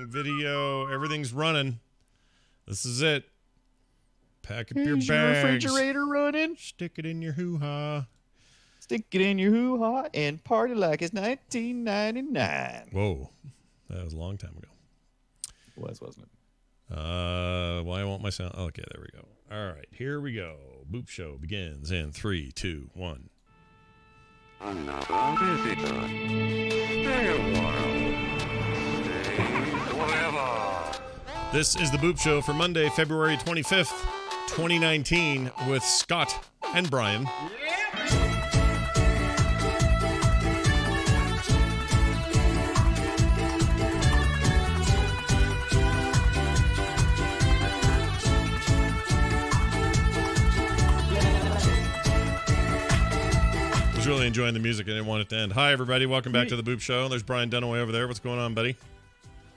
video, everything's running. This is it. Pack up your bags. Your refrigerator running? Stick it in your hoo-ha. Stick it in your hoo-ha and party like it's 1999. Whoa. That was a long time ago. It was, wasn't it? Why won't my sound? Okay, there we go. All right, here we go. Boop Show begins in 3, 2, 1. Another visitor. Stay a while. Stay forever. This is the Boop Show for Monday, February 25th, 2019, with Scott and Brian. I was really enjoying the music. I didn't want it to end. Hi, everybody. Welcome back to the Boop Show. There's Brian Dunaway over there. What's going on, buddy?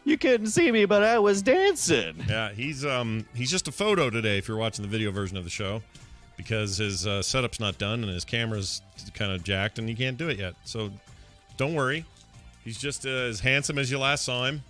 You couldn't see me, but I was dancing. Yeah, he's just a photo today if you're watching the video version of the show, because his setup's not done and his camera's kind of jacked and he can't do it yet. So don't worry. He's just as handsome as you last saw him.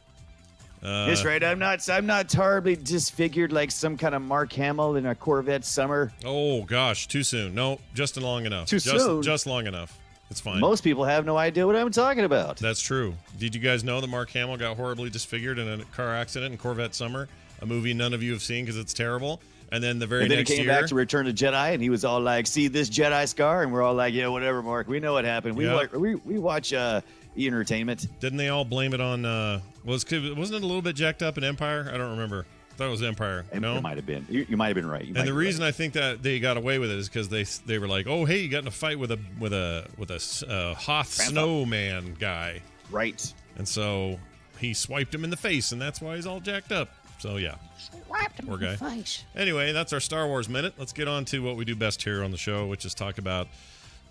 That's right. I'm not horribly disfigured like some kind of Mark Hamill in a Corvette summer. Oh, gosh. Too soon. No, just long enough. Soon? Just long enough. It's fine. Most people have no idea what I'm talking about. That's true. Did you guys know that Mark Hamill got horribly disfigured in a car accident in Corvette Summer? A movie none of you have seen because it's terrible. And then the very next year... he came back to Return of the Jedi, and he was all like, see this Jedi scar? And we're all like, yeah, whatever, Mark. We know what happened. We watch E-Entertainment. Didn't they all blame it on... wasn't it a little bit jacked up in Empire? I don't remember. I thought it was Empire. No? It might have been. You might have been right. And the reason I think that they got away with it is because they were like, oh, hey, you got in a fight with a Hoth snowman guy. Right. And so he swiped him in the face, and that's why he's all jacked up. So, yeah. Swiped him Poor in guy. the face. Anyway, that's our Star Wars Minute. Let's get on to what we do best here on the show, which is talk about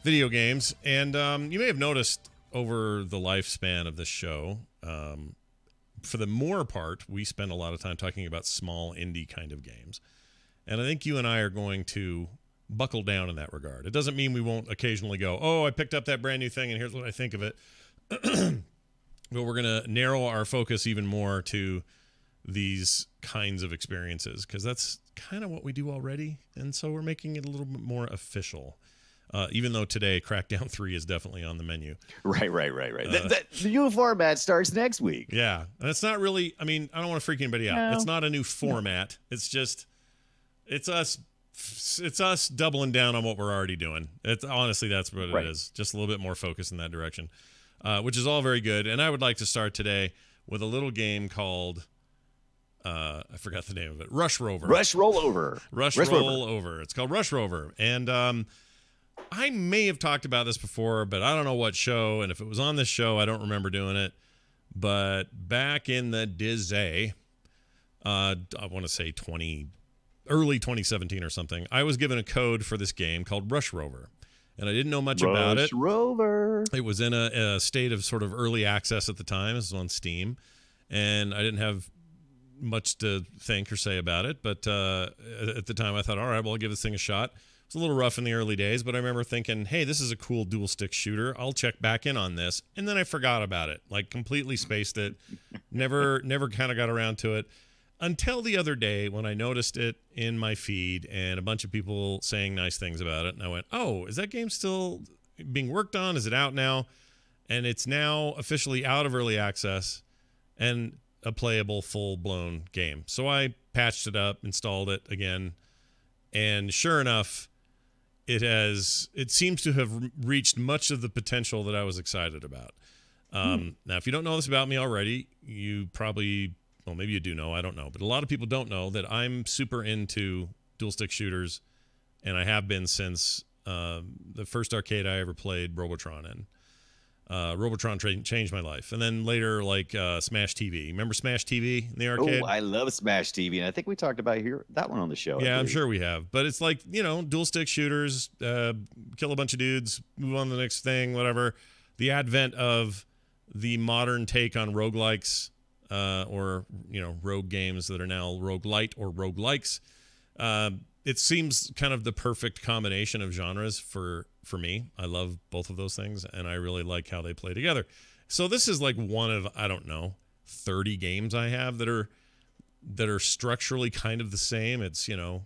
video games. And you may have noticed over the lifespan of this show, for the more part, we spend a lot of time talking about small indie kind of games. And I think you and I are going to buckle down in that regard. It doesn't mean we won't occasionally go, oh, I picked up that brand new thing and here's what I think of it. But we're going to narrow our focus even more to these kinds of experiences because that's kind of what we do already. And so we're making it a little bit more official. Even though today Crackdown 3 is definitely on the menu. Right. The new format starts next week. Yeah. And it's not really, I mean, I don't want to freak anybody out. No. It's not a new format. No. It's just, it's us doubling down on what we're already doing. Honestly, that's what it is. Just a little bit more focus in that direction, which is all very good. And I would like to start today with a little game called, I forgot the name of it. Rush Rover. Rush Rollover. Rush Rollover. It's called Rush Rover. And, I may have talked about this before, but I don't know what show, and if it was on this show, I don't remember doing it. But back in the day, I want to say early 2017 or something, I was given a code for this game called Rush Rover. And I didn't know much about it. Rush Rover. It was in a state of sort of early access at the time. It was on Steam. And I didn't have much to think or say about it. But at the time, I thought, all right, well, I'll give this thing a shot. It was a little rough in the early days, but I remember thinking, hey, this is a cool dual stick shooter. I'll check back in on this. And then I forgot about it, like completely spaced it. Never kind of got around to it until the other day when I noticed it in my feed and a bunch of people saying nice things about it. And I went, oh, is that game still being worked on? Is it out now? And it's now officially out of early access and a playable full-blown game. So I patched it up, installed it again, and sure enough, it seems to have reached much of the potential that I was excited about. Now, if you don't know this about me already, you probably, well, maybe you do know, I don't know. But a lot of people don't know that I'm super into dual stick shooters, and I have been since the first arcade I ever played Robotron in. Robotron changed my life. And then later, like Smash TV. Remember Smash TV in the arcade? Oh, I love Smash TV. And I think we talked about that one on the show. Yeah, I'm sure we have. But it's like, dual stick shooters, kill a bunch of dudes, move on to the next thing, whatever. The advent of the modern take on roguelikes or, rogue games that are now roguelite or roguelikes. It seems kind of the perfect combination of genres for me. I love both of those things, and I really like how they play together. So this is like one of, I don't know, 30 games I have that are structurally kind of the same. It's, you know,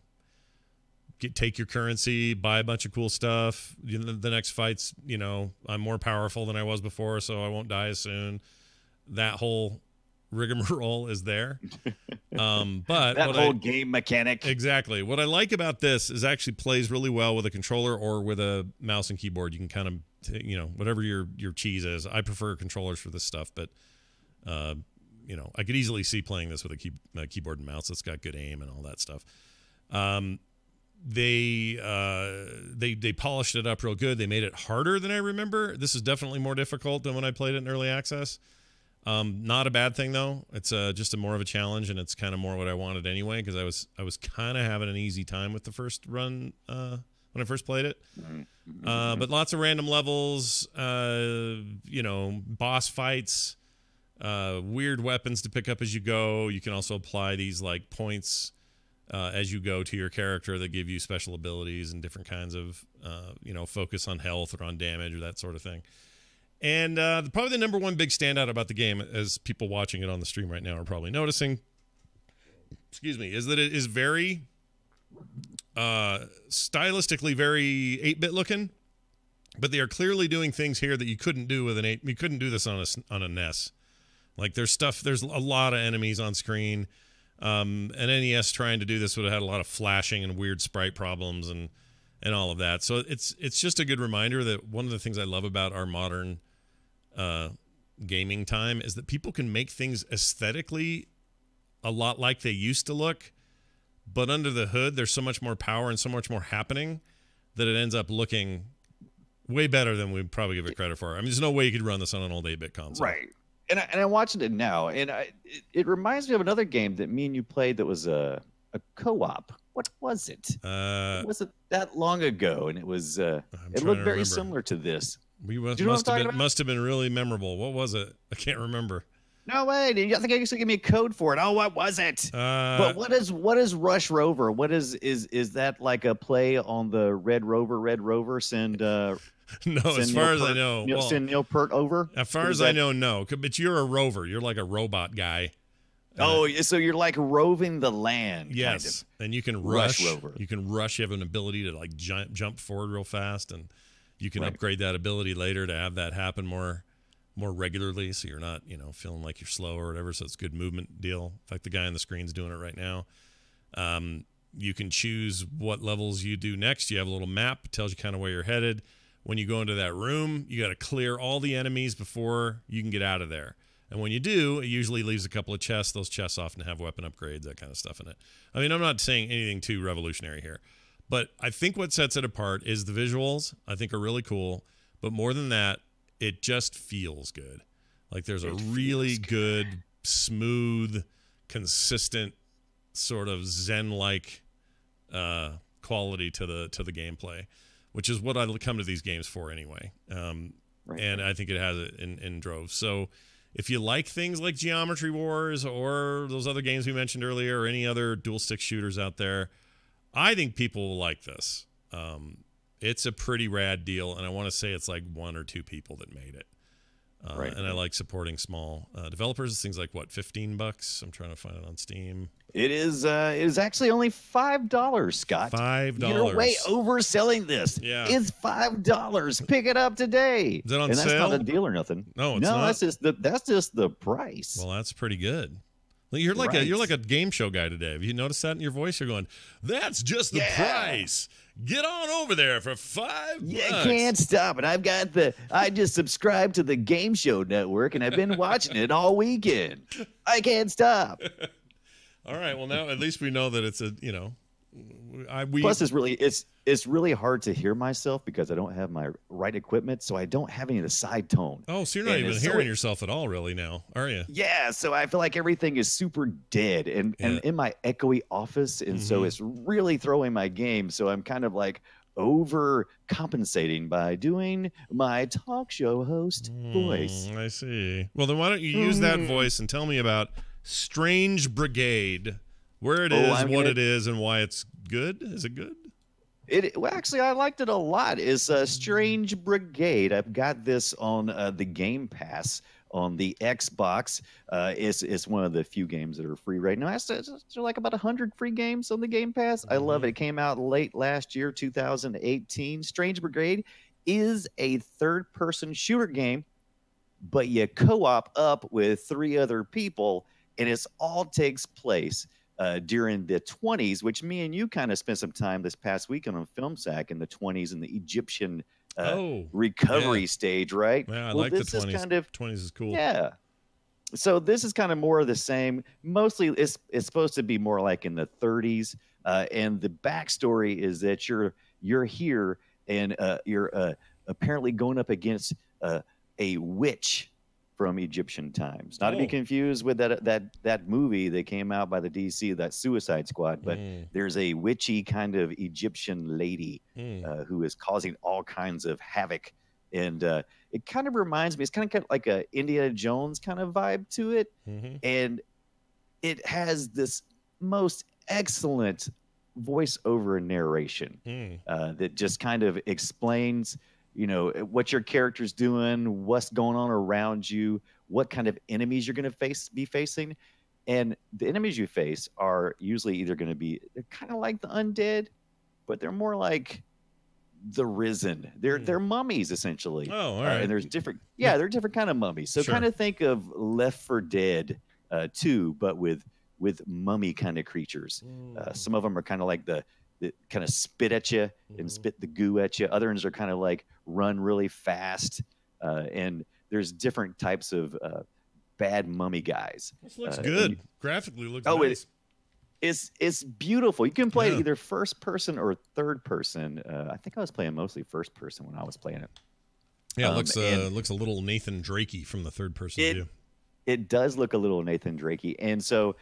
take your currency, buy a bunch of cool stuff. The next fight's, you know, I'm more powerful than I was before, so I won't die as soon. That whole rigmarole is there. But that whole game mechanic. Exactly. What I like about this is actually plays really well with a controller or with a mouse and keyboard. You can kind of, you know, whatever your cheese is. I prefer controllers for this stuff, but you know, I could easily see playing this with a keyboard and mouse that's got good aim and all that stuff. They polished it up real good. They made it harder than I remember. This is definitely more difficult than when I played it in early access. Not a bad thing though. It's just more of a challenge, and it's kind of more what I wanted anyway, because I was kind of having an easy time with the first run when I first played it. But lots of random levels, you know, boss fights, weird weapons to pick up as you go. You can also apply these like points as you go to your character that give you special abilities and different kinds of you know, focus on health or on damage or that sort of thing. And probably the number one big standout about the game, as people watching it on the stream right now are probably noticing, excuse me, is that it is very stylistically very 8-bit looking, but they are clearly doing things here that you couldn't do with you couldn't do this on a NES. Like there's a lot of enemies on screen. An NES trying to do this would have had a lot of flashing and weird sprite problems and all of that. So it's just a good reminder that one of the things I love about our modern gaming time is that people can make things aesthetically a lot like they used to look, but under the hood there's so much more power and so much more happening that it ends up looking way better than we probably give it credit for. I mean, there's no way you could run this on an old 8-bit console. Right. And I'm watching it now, and it reminds me of another game that me and you played that was a co-op. What was it? It wasn't that long ago, and it was it looked very similar to this. Must have been really memorable. What was it? I can't remember. No way! I think I used to give me a code for it. Oh, what was it? But what is Rush Rover? What is that like a play on the Red Rover? Send no, as far as I know, send Neil Peart over. As far as I know, no. But you're a rover. You're like a robot guy. Oh, so you're like roving the land. Yes, kind of. And you can rush. You can rush. You have an ability to like jump forward real fast, and you can upgrade that ability later to have that happen more regularly, so you're not, you know, feeling like you're slow or whatever. So it's a good movement deal. In fact, the guy on the screen's doing it right now. You can choose what levels you do next. You have a little map, it tells you kind of where you're headed. When you go into that room, you got to clear all the enemies before you can get out of there. And when you do, it usually leaves a couple of chests. Those chests often have weapon upgrades, that kind of stuff in it. I mean, I'm not saying anything too revolutionary here, but I think what sets it apart is the visuals, I think, are really cool. But more than that, it just feels good. Like there's a really good, smooth, consistent, sort of zen-like quality to the gameplay, which is what I come to these games for anyway. And I think it has it in droves. So if you like things like Geometry Wars or those other games we mentioned earlier or any other dual-stick shooters out there, I think people will like this. It's a pretty rad deal, and I want to say it's like 1 or 2 people that made it. And I like supporting small developers. Things like, what, $15? I'm trying to find it on Steam. It is actually only $5, Scott. $5. You're way overselling this. Yeah. It's $5. Pick it up today. Is that on and sale? That's not a deal or nothing. No, it's not. That's just the price. Well, that's pretty good. You're like a game show guy today. Have you noticed that in your voice? You're going, that's just the price. Get on over there for $5. Yeah, can't stop it. I just subscribed to the Game Show Network, and I've been watching it all weekend. I can't stop. All right. Well, now at least we know that it's a, you know, Plus, it's really hard to hear myself because I don't have my right equipment, so I don't have any of the side tone. Oh, so you're not even hearing yourself at all, really, now, are you? Yeah, so I feel like everything is super dead and in my echoey office, and so it's really throwing my game. So I'm kind of like overcompensating by doing my talk show host voice. I see. Well, then why don't you use that voice and tell me about Strange Brigade, where it is, what it is, and why it's good. Is it good? Well, actually, I liked it a lot. It's Strange Brigade. I've got this on the Game Pass on the Xbox. It's one of the few games that are free right now. There's like about 100 free games on the Game Pass. I love it. It came out late last year, 2018. Strange Brigade is a third-person shooter game, but you co-op up with 3 other people, and it all takes place during the 20s, which me and you kind of spent some time this past weekend on Film Sack in the 20s in the Egyptian recovery stage, right? Yeah, I like the 20s. 20s is cool. Yeah. So this is kind of more of the same. Mostly it's supposed to be more like in the 30s. And the backstory is that you're here and you're apparently going up against a witch from Egyptian times. Not to be confused with that movie that came out by the DC, that Suicide Squad, but there's a witchy kind of Egyptian lady who is causing all kinds of havoc. And it kind of reminds me, it's kind of like a Indiana Jones kind of vibe to it. And it has this most excellent voiceover narration that just kind of explains what your character's doing, what's going on around you, what kind of enemies you're going to be facing. And the enemies you face are usually either going to be, they're kind of like the undead, but they're more like the risen. They're mummies essentially. Oh, all right. And there's different, they're different kind of mummies. So kind of think of Left 4 Dead 2, but with mummy kind of creatures. Some of them are kind of like the kind of spit at you and spit the goo at you. Others are kind of like run really fast. And there's different types of bad mummy guys. This looks good. Graphically looks nice. It's beautiful. You can play it either first person or third person. I think I was playing mostly first person when I was playing it. Yeah, it looks a little Nathan Drakey from the third person view. It does look a little Nathan Drakey. And so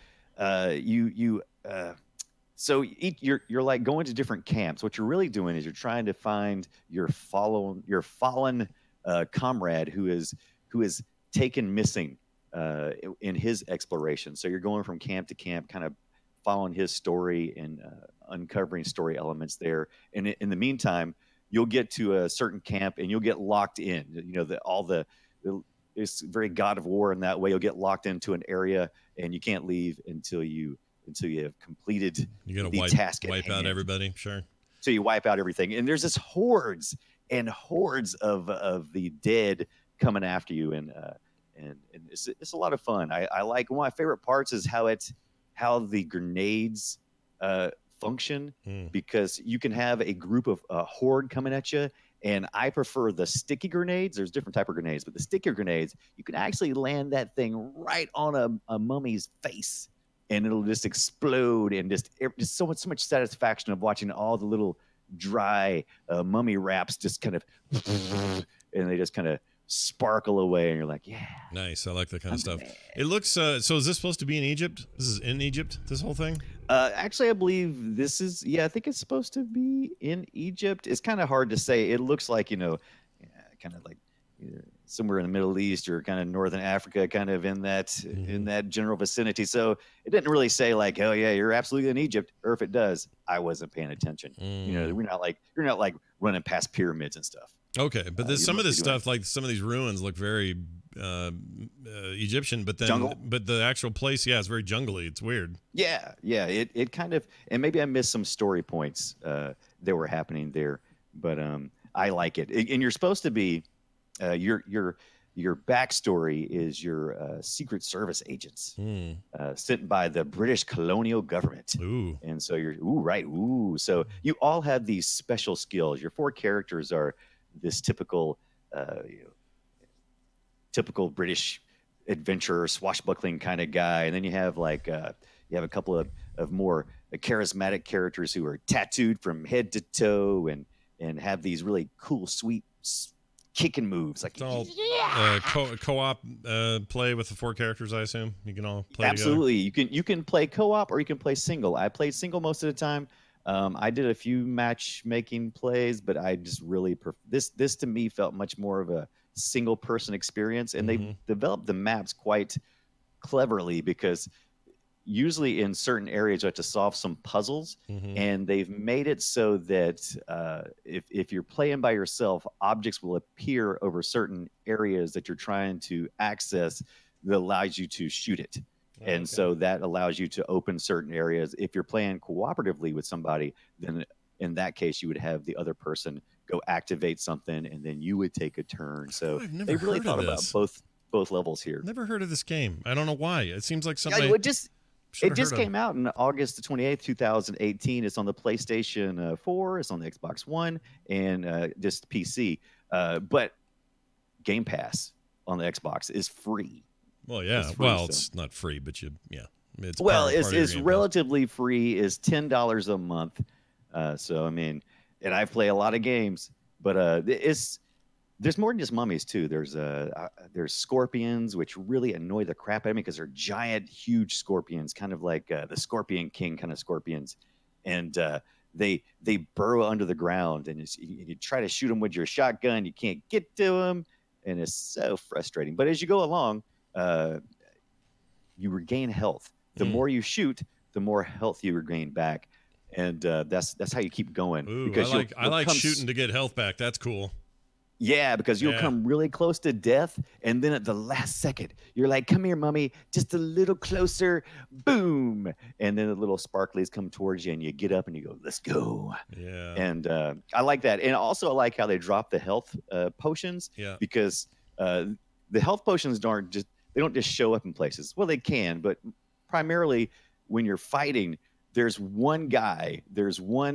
So you're like going to different camps. What you're really doing is you're trying to find your fallen comrade who is taken missing in his exploration. So you're going from camp to camp, kind of following his story and uncovering story elements there. And in the meantime, you'll get to a certain camp and you'll get locked in. It's very God of War in that way. You'll get locked into an area and you can't leave until you have completed the task at hand. Wipe out everybody, sure. So you wipe out everything, and there's this hordes and hordes of the dead coming after you, and it's a lot of fun. I like, one of my favorite parts is how the grenades function, because you can have a group of horde coming at you. And I prefer the sticky grenades. There's different type of grenades, but the sticky grenades, you can actually land that thing right on a mummy's face, and it'll just explode, and just so much satisfaction of watching all the little dry mummy wraps just kind of, and they just kind of sparkle away, and you're like, yeah. Nice. I like that kind of stuff. It looks, so is this supposed to be in Egypt? This is in Egypt, this whole thing? Actually, I believe this is, I think it's supposed to be in Egypt. It's kind of hard to say. It looks like, kind of like somewhere in the Middle East or kind of Northern Africa, kind of in that general vicinity. So it didn't really say like, oh yeah, you're absolutely in Egypt. Or if it does, I wasn't paying attention. You're not like running past pyramids and stuff. Okay, but there's some of this stuff, like some of these ruins look very Egyptian, but then jungle? But the actual place, it's very jungly. It's weird. Yeah. It kind of, and maybe I missed some story points that were happening there, but I like it. And you're supposed to be your backstory is your Secret Service agents sent by the British colonial government. Ooh. And so so you all have these special skills. Your 4 characters are this typical British adventurer, swashbuckling kind of guy, and then you have a couple of more charismatic characters who are tattooed from head to toe and have these really cool, sweet kicking moves. Like, it's all co-op play with the 4 characters. I assume you can all play absolutely together. You can play co-op or you can play single. I played single most of the time. I did a few matchmaking plays, but I just really this to me felt much more of a single person experience, and they developed the maps quite cleverly, because usually in certain areas you have to solve some puzzles, and they've made it so that if you're playing by yourself, objects will appear over certain areas that you're trying to access that allows you to shoot it. And so that allows you to open certain areas. If you're playing cooperatively with somebody, then in that case, you would have the other person go activate something, and then you would take a turn. So they really thought about both levels here. Never heard of this game. I don't know why. It seems like something. It just came out on August 28th, 2018. It's on the PlayStation 4. It's on the Xbox One and just PC. But Game Pass on the Xbox is free. Well, yeah. It's free, it's not free, but it's it's relatively free. Is $10 a month. So I mean, and I play a lot of games, but there's more than just mummies too. There's scorpions, which really annoy the crap out of me because they're giant, huge scorpions, kind of like the Scorpion King kind of scorpions, and they burrow under the ground, and you try to shoot them with your shotgun, you can't get to them, and it's so frustrating. But as you go along, you regain health. The more you shoot, the more health you regain back, and that's how you keep going. Ooh, because I like shooting to get health back. That's cool. Yeah, because you'll come really close to death, and then at the last second, you're like, "Come here, mummy, just a little closer." Boom, and then the little sparklies come towards you, and you get up and you go, "Let's go." Yeah, and I like that, and also I like how they drop the health potions. Yeah, because the health potions don't just show up in places. Well, they can, but primarily when you're fighting, there's one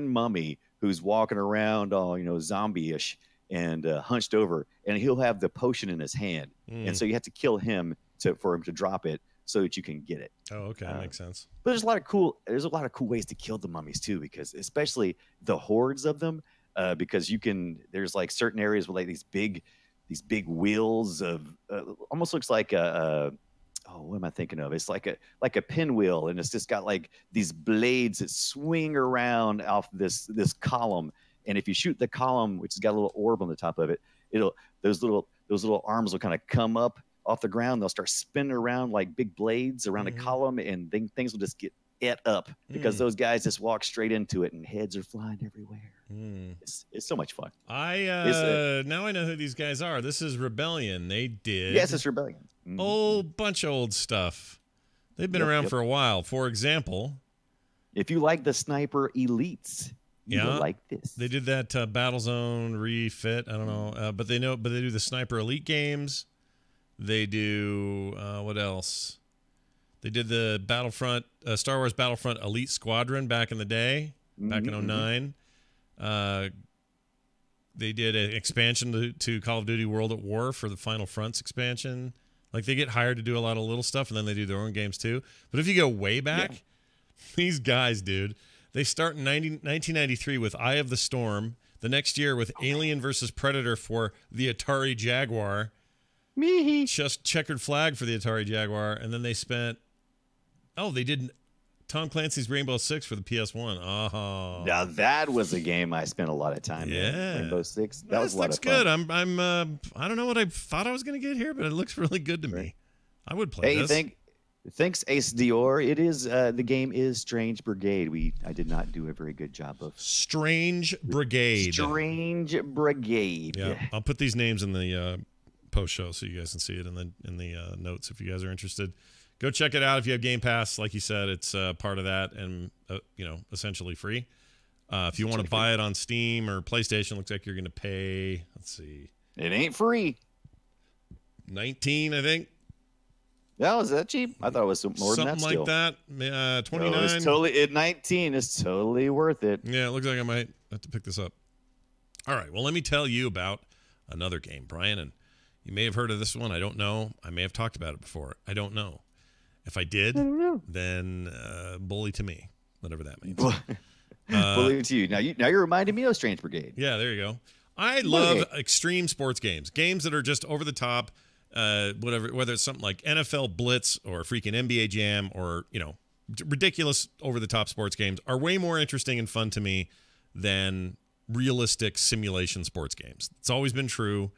mummy who's walking around all zombie-ish and hunched over, and he'll have the potion in his hand, and so you have to kill him for him to drop it so that you can get it. Oh, okay, that makes sense. But there's a lot of cool ways to kill the mummies too, because especially the hordes of them, because there's like certain areas with like these big wheels of almost looks like what am I thinking of? It's like a pinwheel, and it's just got like these blades that swing around off this column. And if you shoot the column, which has got a little orb on the top of it, those little arms will kind of come up off the ground. They'll start spinning around like big blades around a column, and things will just get ate up because those guys just walk straight into it, and heads are flying everywhere. It's so much fun. Now I know who these guys are. This is Rebellion. They did. Yes, it's Rebellion. Bunch of old stuff. They've been around for a while. For example, if you like the Sniper Elites. Like this. They did that Battlezone refit. I don't know, but they do the Sniper Elite games. They do what else? They did the Battlefront, Star Wars Battlefront Elite Squadron back in the day, back in 2009. They did an expansion to Call of Duty World at War for the Final Fronts expansion. Like they get hired to do a lot of little stuff, and then they do their own games too. But if you go way back, these guys, dude. They start in 1993 with Eye of the Storm. The next year with Alien vs. Predator for the Atari Jaguar. Just checkered flag for the Atari Jaguar. And then they they did Tom Clancy's Rainbow Six for the PS1. Oh. Now that was a game I spent a lot of time in. Rainbow Six. That was a lot of fun. Good. I don't know what I thought I was going to get here, but it looks really good to me. I would play this. Thanks, Ace Dior. It is the game is Strange Brigade. I did not do a very good job of Strange Brigade. Strange Brigade. Yeah, I'll put these names in the post show so you guys can see it in the notes if you guys are interested. Go check it out if you have Game Pass. Like you said, it's part of that and essentially free. If you want to buy it on Steam or PlayStation, looks like you're going to pay. Let's see. It ain't free. $19, I think. Yeah, is that cheap? I thought it was more than that. Something like that. $29. No, it's totally at $19. It's totally worth it. Yeah, it looks like I might have to pick this up. All right. Well, let me tell you about another game, Brian. And you may have heard of this one. I don't know. I may have talked about it before. I don't know. If I did, then bully to me, whatever that means. Bully to you. Now you're reminding me of Strange Brigade. Yeah, there you go. I love extreme sports games that are just over the top. Whether it's something like NFL Blitz or freaking NBA Jam or ridiculous over the top sports games are way more interesting and fun to me than realistic simulation sports games. It's always been true.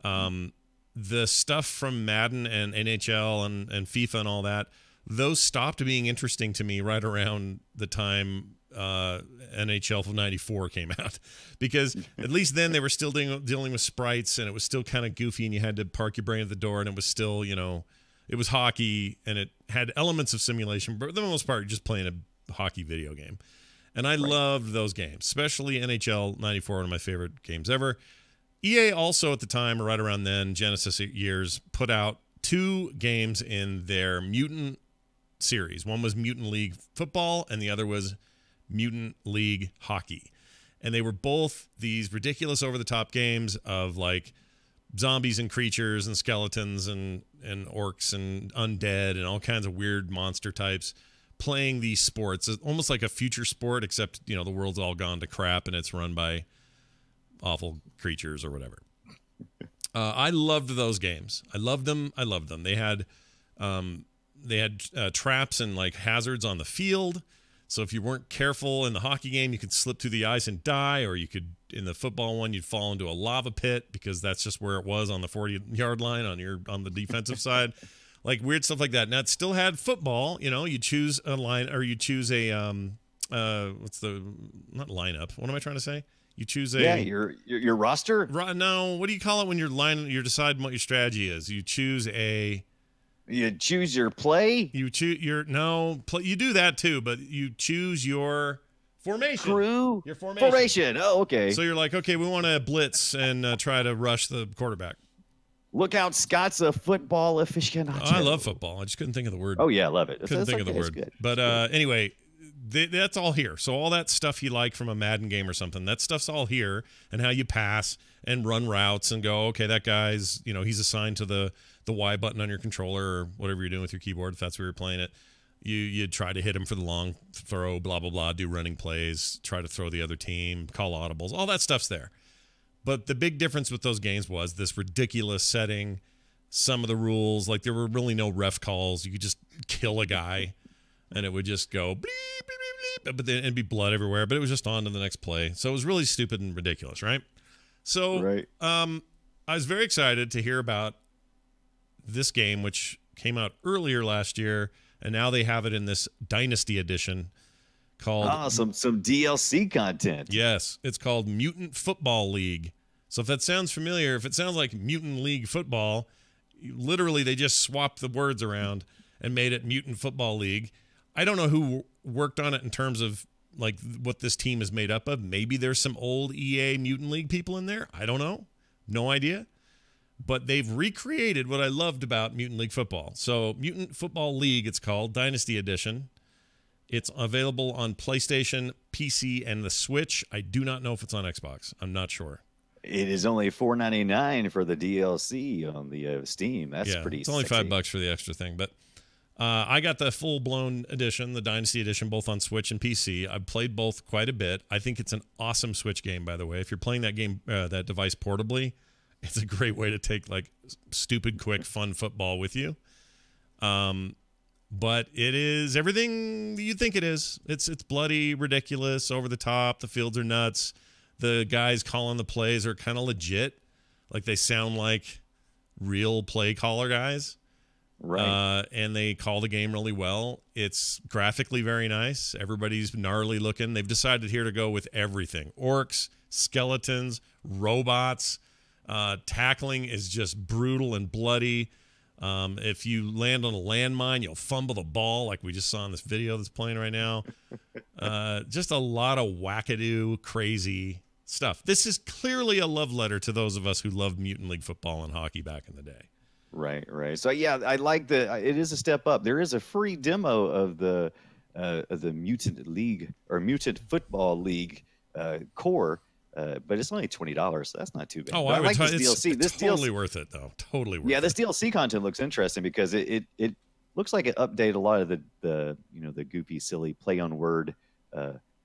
The stuff from Madden and NHL and FIFA and all that those stopped being interesting to me right around the time NHL 94 came out, because at least then they were still dealing with sprites, and it was still kind of goofy, and you had to park your brain at the door, and it was still, you know, it was hockey, and it had elements of simulation, but for the most part, you're just playing a hockey video game. And I loved those games, especially NHL 94, one of my favorite games ever. EA also at the time, or right around then, Genesis years, put out 2 games in their Mutant series. One was Mutant League Football, and the other was Mutant League Hockey. And they were both these ridiculous over-the-top games of, like, zombies and creatures and skeletons and orcs and undead and all kinds of weird monster types playing these sports. It's almost like a future sport, except, you know, the world's all gone to crap and it's run by awful creatures or whatever. I loved those games. I loved them. They had traps and like hazards on the field. So if you weren't careful in the hockey game, you could slip through the ice and die, or you could, in the football one, you'd fall into a lava pit because that's just where it was on the 40-yard line on the defensive side. Like weird stuff like that. Now it still had football, you know, you choose a line, or you choose a what's the, not lineup. What am I trying to say? You choose a your roster? No, what do you call it when you're deciding what your strategy is? You choose your play? You do that too, but you choose your formation. Crew? Your formation. Oh, okay. So you're like, okay, we want to blitz and try to rush the quarterback. Look out, Scott's a football aficionado. Oh, I love football. I just couldn't think of the word. Oh, yeah, I love it. Couldn't think of the word. Good. But anyway, that's all here. So all that stuff you like from a Madden game or something, that stuff's all here, and how you pass and run routes and go, okay, that guy's, you know, he's assigned to the Y button on your controller or whatever you're doing with your keyboard, if that's where you're playing it. You try to hit him for the long throw, blah, blah, blah, do running plays, try to throw the other team, call audibles. All that stuff's there. But the big difference with those games was this ridiculous setting, some of the rules, like there were really no ref calls. You could just kill a guy, and it would just go bleep, bleep, bleep, bleep, but then it'd be blood everywhere, but it was just on to the next play. So it was really stupid and ridiculous, right? So I was very excited to hear about this game, which came out earlier last year, and now they have it in this Dynasty Edition called some DLC content. Yes, it's called Mutant Football League. So if that sounds familiar, if it sounds like Mutant League Football, literally they just swapped the words around and made it Mutant Football League. I don't know who worked on it in terms of like what this team is made up of. Maybe there's some old EA Mutant League people in there. I don't know. No idea. But they've recreated what I loved about Mutant League Football. So Mutant Football League, it's called, Dynasty Edition. It's available on PlayStation, PC, and the Switch. I do not know if it's on Xbox. I'm not sure. It is only $4.99 for the DLC on the Steam. That's pretty. It's only sexy. $5 for the extra thing. But I got the full-blown edition, the Dynasty Edition, both on Switch and PC. I've played both quite a bit. I think it's an awesome Switch game, by the way. If you're playing that game, that device portably, it's a great way to take like stupid, quick, fun football with you. But it is everything you think it is. It's bloody, ridiculous, over the top. The fields are nuts. The guys calling the plays are kind of legit. Like they sound like real play caller guys. Right. And they call the game really well. It's graphically very nice. Everybody's gnarly looking. They've decided here to go with everything. Orcs, skeletons, robots. Tackling is just brutal and bloody. If you land on a landmine, you'll fumble the ball like we just saw in this video that's playing right now. Just a lot of wackadoo, crazy stuff. This is clearly a love letter to those of us who loved Mutant League football and hockey back in the day. Right. So yeah, I like it is a step up. There is a free demo of the Mutant League or Mutant Football League core. But it's only $20, so that's not too bad. Oh, I like this DLC. This totally worth it, though. Totally worth it. Yeah, this DLC content looks interesting because it looks like it updated a lot of the goofy, silly play on word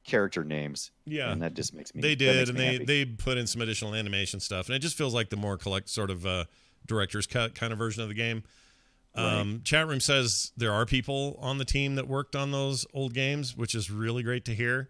character names. Yeah, and that just makes me. They did, and they put in some additional animation stuff, and it just feels like the more sort of director's cut kind of version of the game. Right. Chat room says there are people on the team that worked on those old games, which is really great to hear.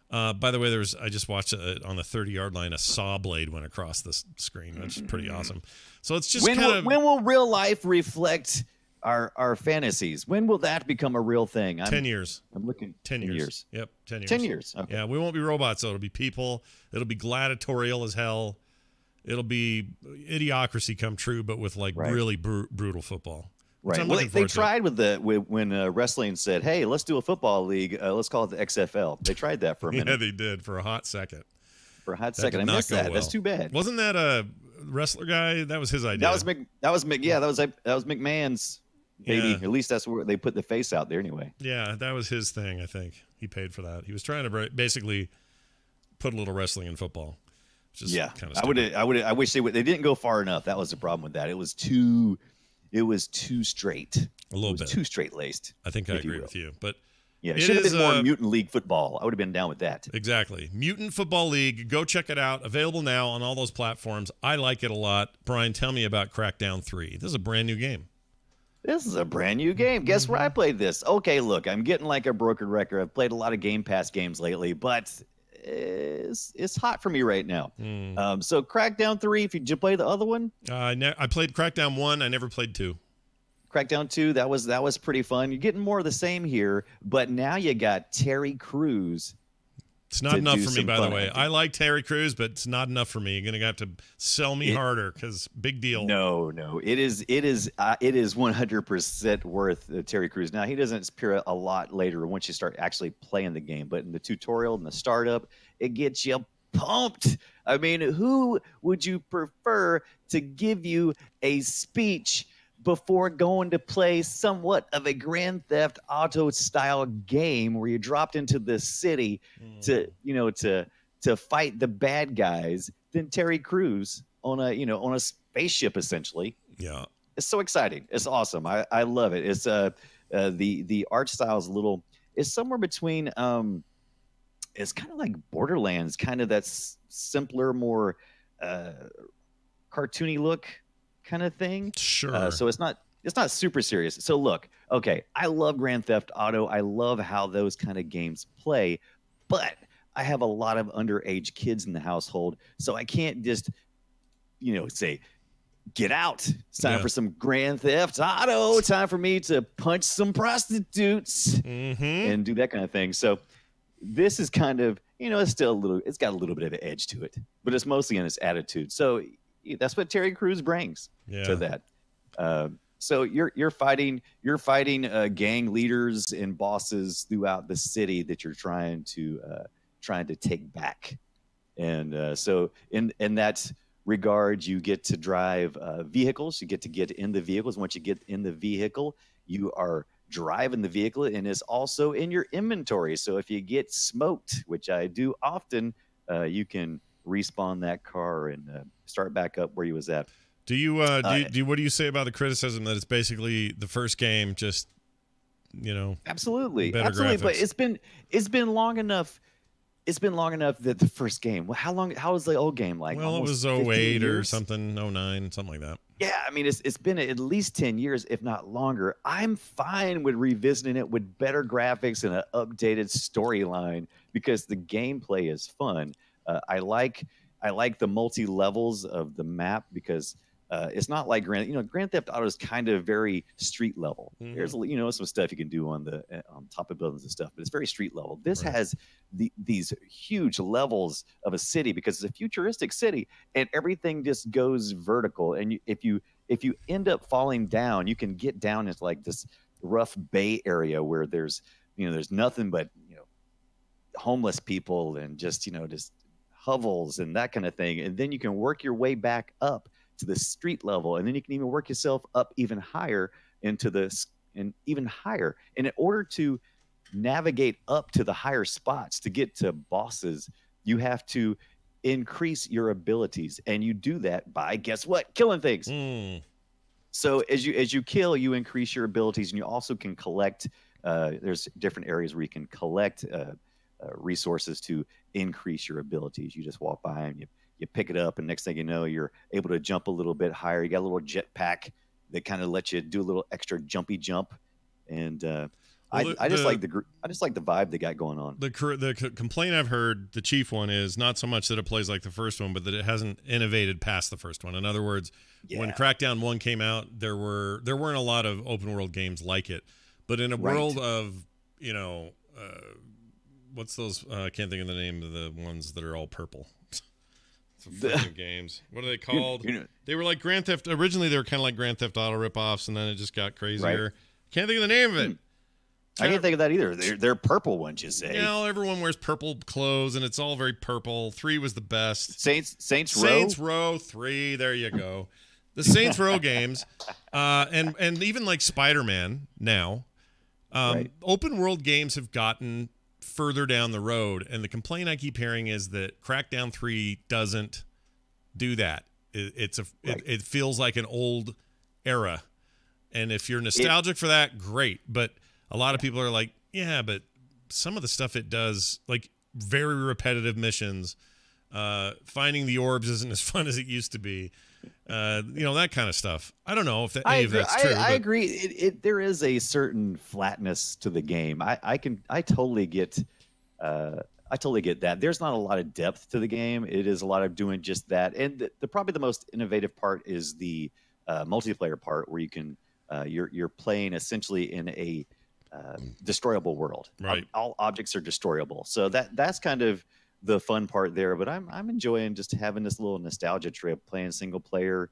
By the way, I just watched on the 30-yard line, a saw blade went across the screen, which is pretty awesome. So it's just when will real life reflect our fantasies. When will that become a real thing? 10 years. I'm looking. 10 years. Yep, 10 years. 10 years. Okay. Yeah, we won't be robots, though. It'll be people. It'll be gladiatorial as hell. It'll be Idiocracy come true, but with like really brutal football. Right. Well, they tried when wrestling said, "Hey, let's do a football league. Let's call it the XFL." They tried that for a minute. Yeah, they did for a hot second. I missed that. Well. That's too bad. Wasn't that a wrestler guy? That was his idea. That was McMahon's baby. Yeah. At least that's where they put the face out there anyway. Yeah, that was his thing. I think he paid for that. He was trying to basically put a little wrestling in football. Yeah, kind of I wish they didn't go far enough. That was the problem with that. It was too straight. Too straight laced. I think I agree with you, but yeah, it should have been more Mutant League football. I would have been down with that. Exactly, Mutant Football League. Go check it out. Available now on all those platforms. I like it a lot. Brian, tell me about Crackdown 3. This is a brand new game. Guess where I played this? Okay, look, I'm getting like a broken record. I've played a lot of Game Pass games lately, but it's hot for me right now. So Crackdown 3, did you play the other one? I played Crackdown 1. I never played 2. Crackdown 2, that was pretty fun. You're getting more of the same here, but now you got Terry Crews. It's not enough for me, by the way. I like Terry Crews, but it's not enough for me. You're gonna have to sell me harder because big deal. No, it is 100% worth Terry Crews. Now he doesn't appear a lot later once you start actually playing the game, but in the tutorial and the startup, it gets you pumped. I mean, who would you prefer to give you a speech before going to play somewhat of a Grand Theft Auto style game where you dropped into the city to fight the bad guys than Terry Crews on a spaceship essentially? Yeah. It's so exciting. It's awesome. I love it. It's the art style is it's somewhere between it's kind of like Borderlands, kind of that simpler, more cartoony look kind of thing. Sure. So it's not super serious. So look, okay, I love Grand Theft Auto. I love how those kind of games play, but I have a lot of underage kids in the household, so I can't just say, get out. It's time for some Grand Theft Auto. Time for me to punch some prostitutes and do that kind of thing. So this is kind of, it's still it's got a little bit of an edge to it, but it's mostly in its attitude. So that's what Terry Crews brings to that. So you're fighting gang leaders and bosses throughout the city that you're trying to take back. And so in that regard, you get to drive vehicles. You get in the vehicles. Once you get in the vehicle, you are driving the vehicle, and it's also in your inventory. So if you get smoked, which I do often, you can respawn that car and start back up where you was at. Do you what do you say about the criticism that it's basically the first game, just absolutely graphics? But it's been long enough. It's been long enough that the first game. How was the old game like? Well, it was 08 or something, 09, something like that. Yeah, I mean it's been at least 10 years, if not longer. I'm fine with revisiting it with better graphics and an updated storyline because the gameplay is fun. I like the multi levels of the map because it's not like Grand Theft Auto is kind of very street level. There's some stuff you can do on top of buildings and stuff, but it's very street level. This has these huge levels of a city because it's a futuristic city, and everything just goes vertical. And if you end up falling down, you can get down into like this rough bay area where there's nothing but homeless people and just hovels and that kind of thing, and then you can work your way back up to the street level, and then you can even work yourself up even higher and even higher. And in order to navigate up to the higher spots to get to bosses, you have to increase your abilities, and you do that by, guess what, killing things. So as you kill, you increase your abilities, and you also can collect there's different areas where you can collect resources to increase your abilities. You just walk by and you pick it up, and next thing you know, you're able to jump a little bit higher. You got a little jetpack that kind of lets you do a little extra jumpy jump. And I just like the vibe they got going on. The complaint I've heard, the chief one, is not so much that it plays like the first one, but that it hasn't innovated past the first one. In other words, when Crackdown 1 came out, there weren't a lot of open world games like it. But in a world of, what's those? I can't think of the name of the ones that are all purple. Some freaking games. What are they called? They were like Grand Theft. Originally, they were kind of like Grand Theft Auto ripoffs, and then it just got crazier. Right. Can't think of the name of it. I can't think of that either. They're purple ones, you say? Everyone wears purple clothes, and it's all very purple. 3 was the best. Saints Row? Saints Row 3. There you go. The Saints Row games, and even like Spider-Man now, open world games have gotten further down the road, and the complaint I keep hearing is that Crackdown 3 doesn't do that. It feels like an old era, and if you're nostalgic for that, great. But a lot of people are like, yeah, but some of the stuff it does, like very repetitive missions, finding the orbs isn't as fun as it used to be. That kind of stuff. I don't know if any of that's true. I agree. There is a certain flatness to the game. I totally get that. There's not a lot of depth to the game. It is a lot of doing just that. And probably the most innovative part is the multiplayer part, where you can you're playing essentially in a destroyable world. Right. All objects are destroyable. So that's kind of the fun part there. But I'm enjoying just having this little nostalgia trip playing single player.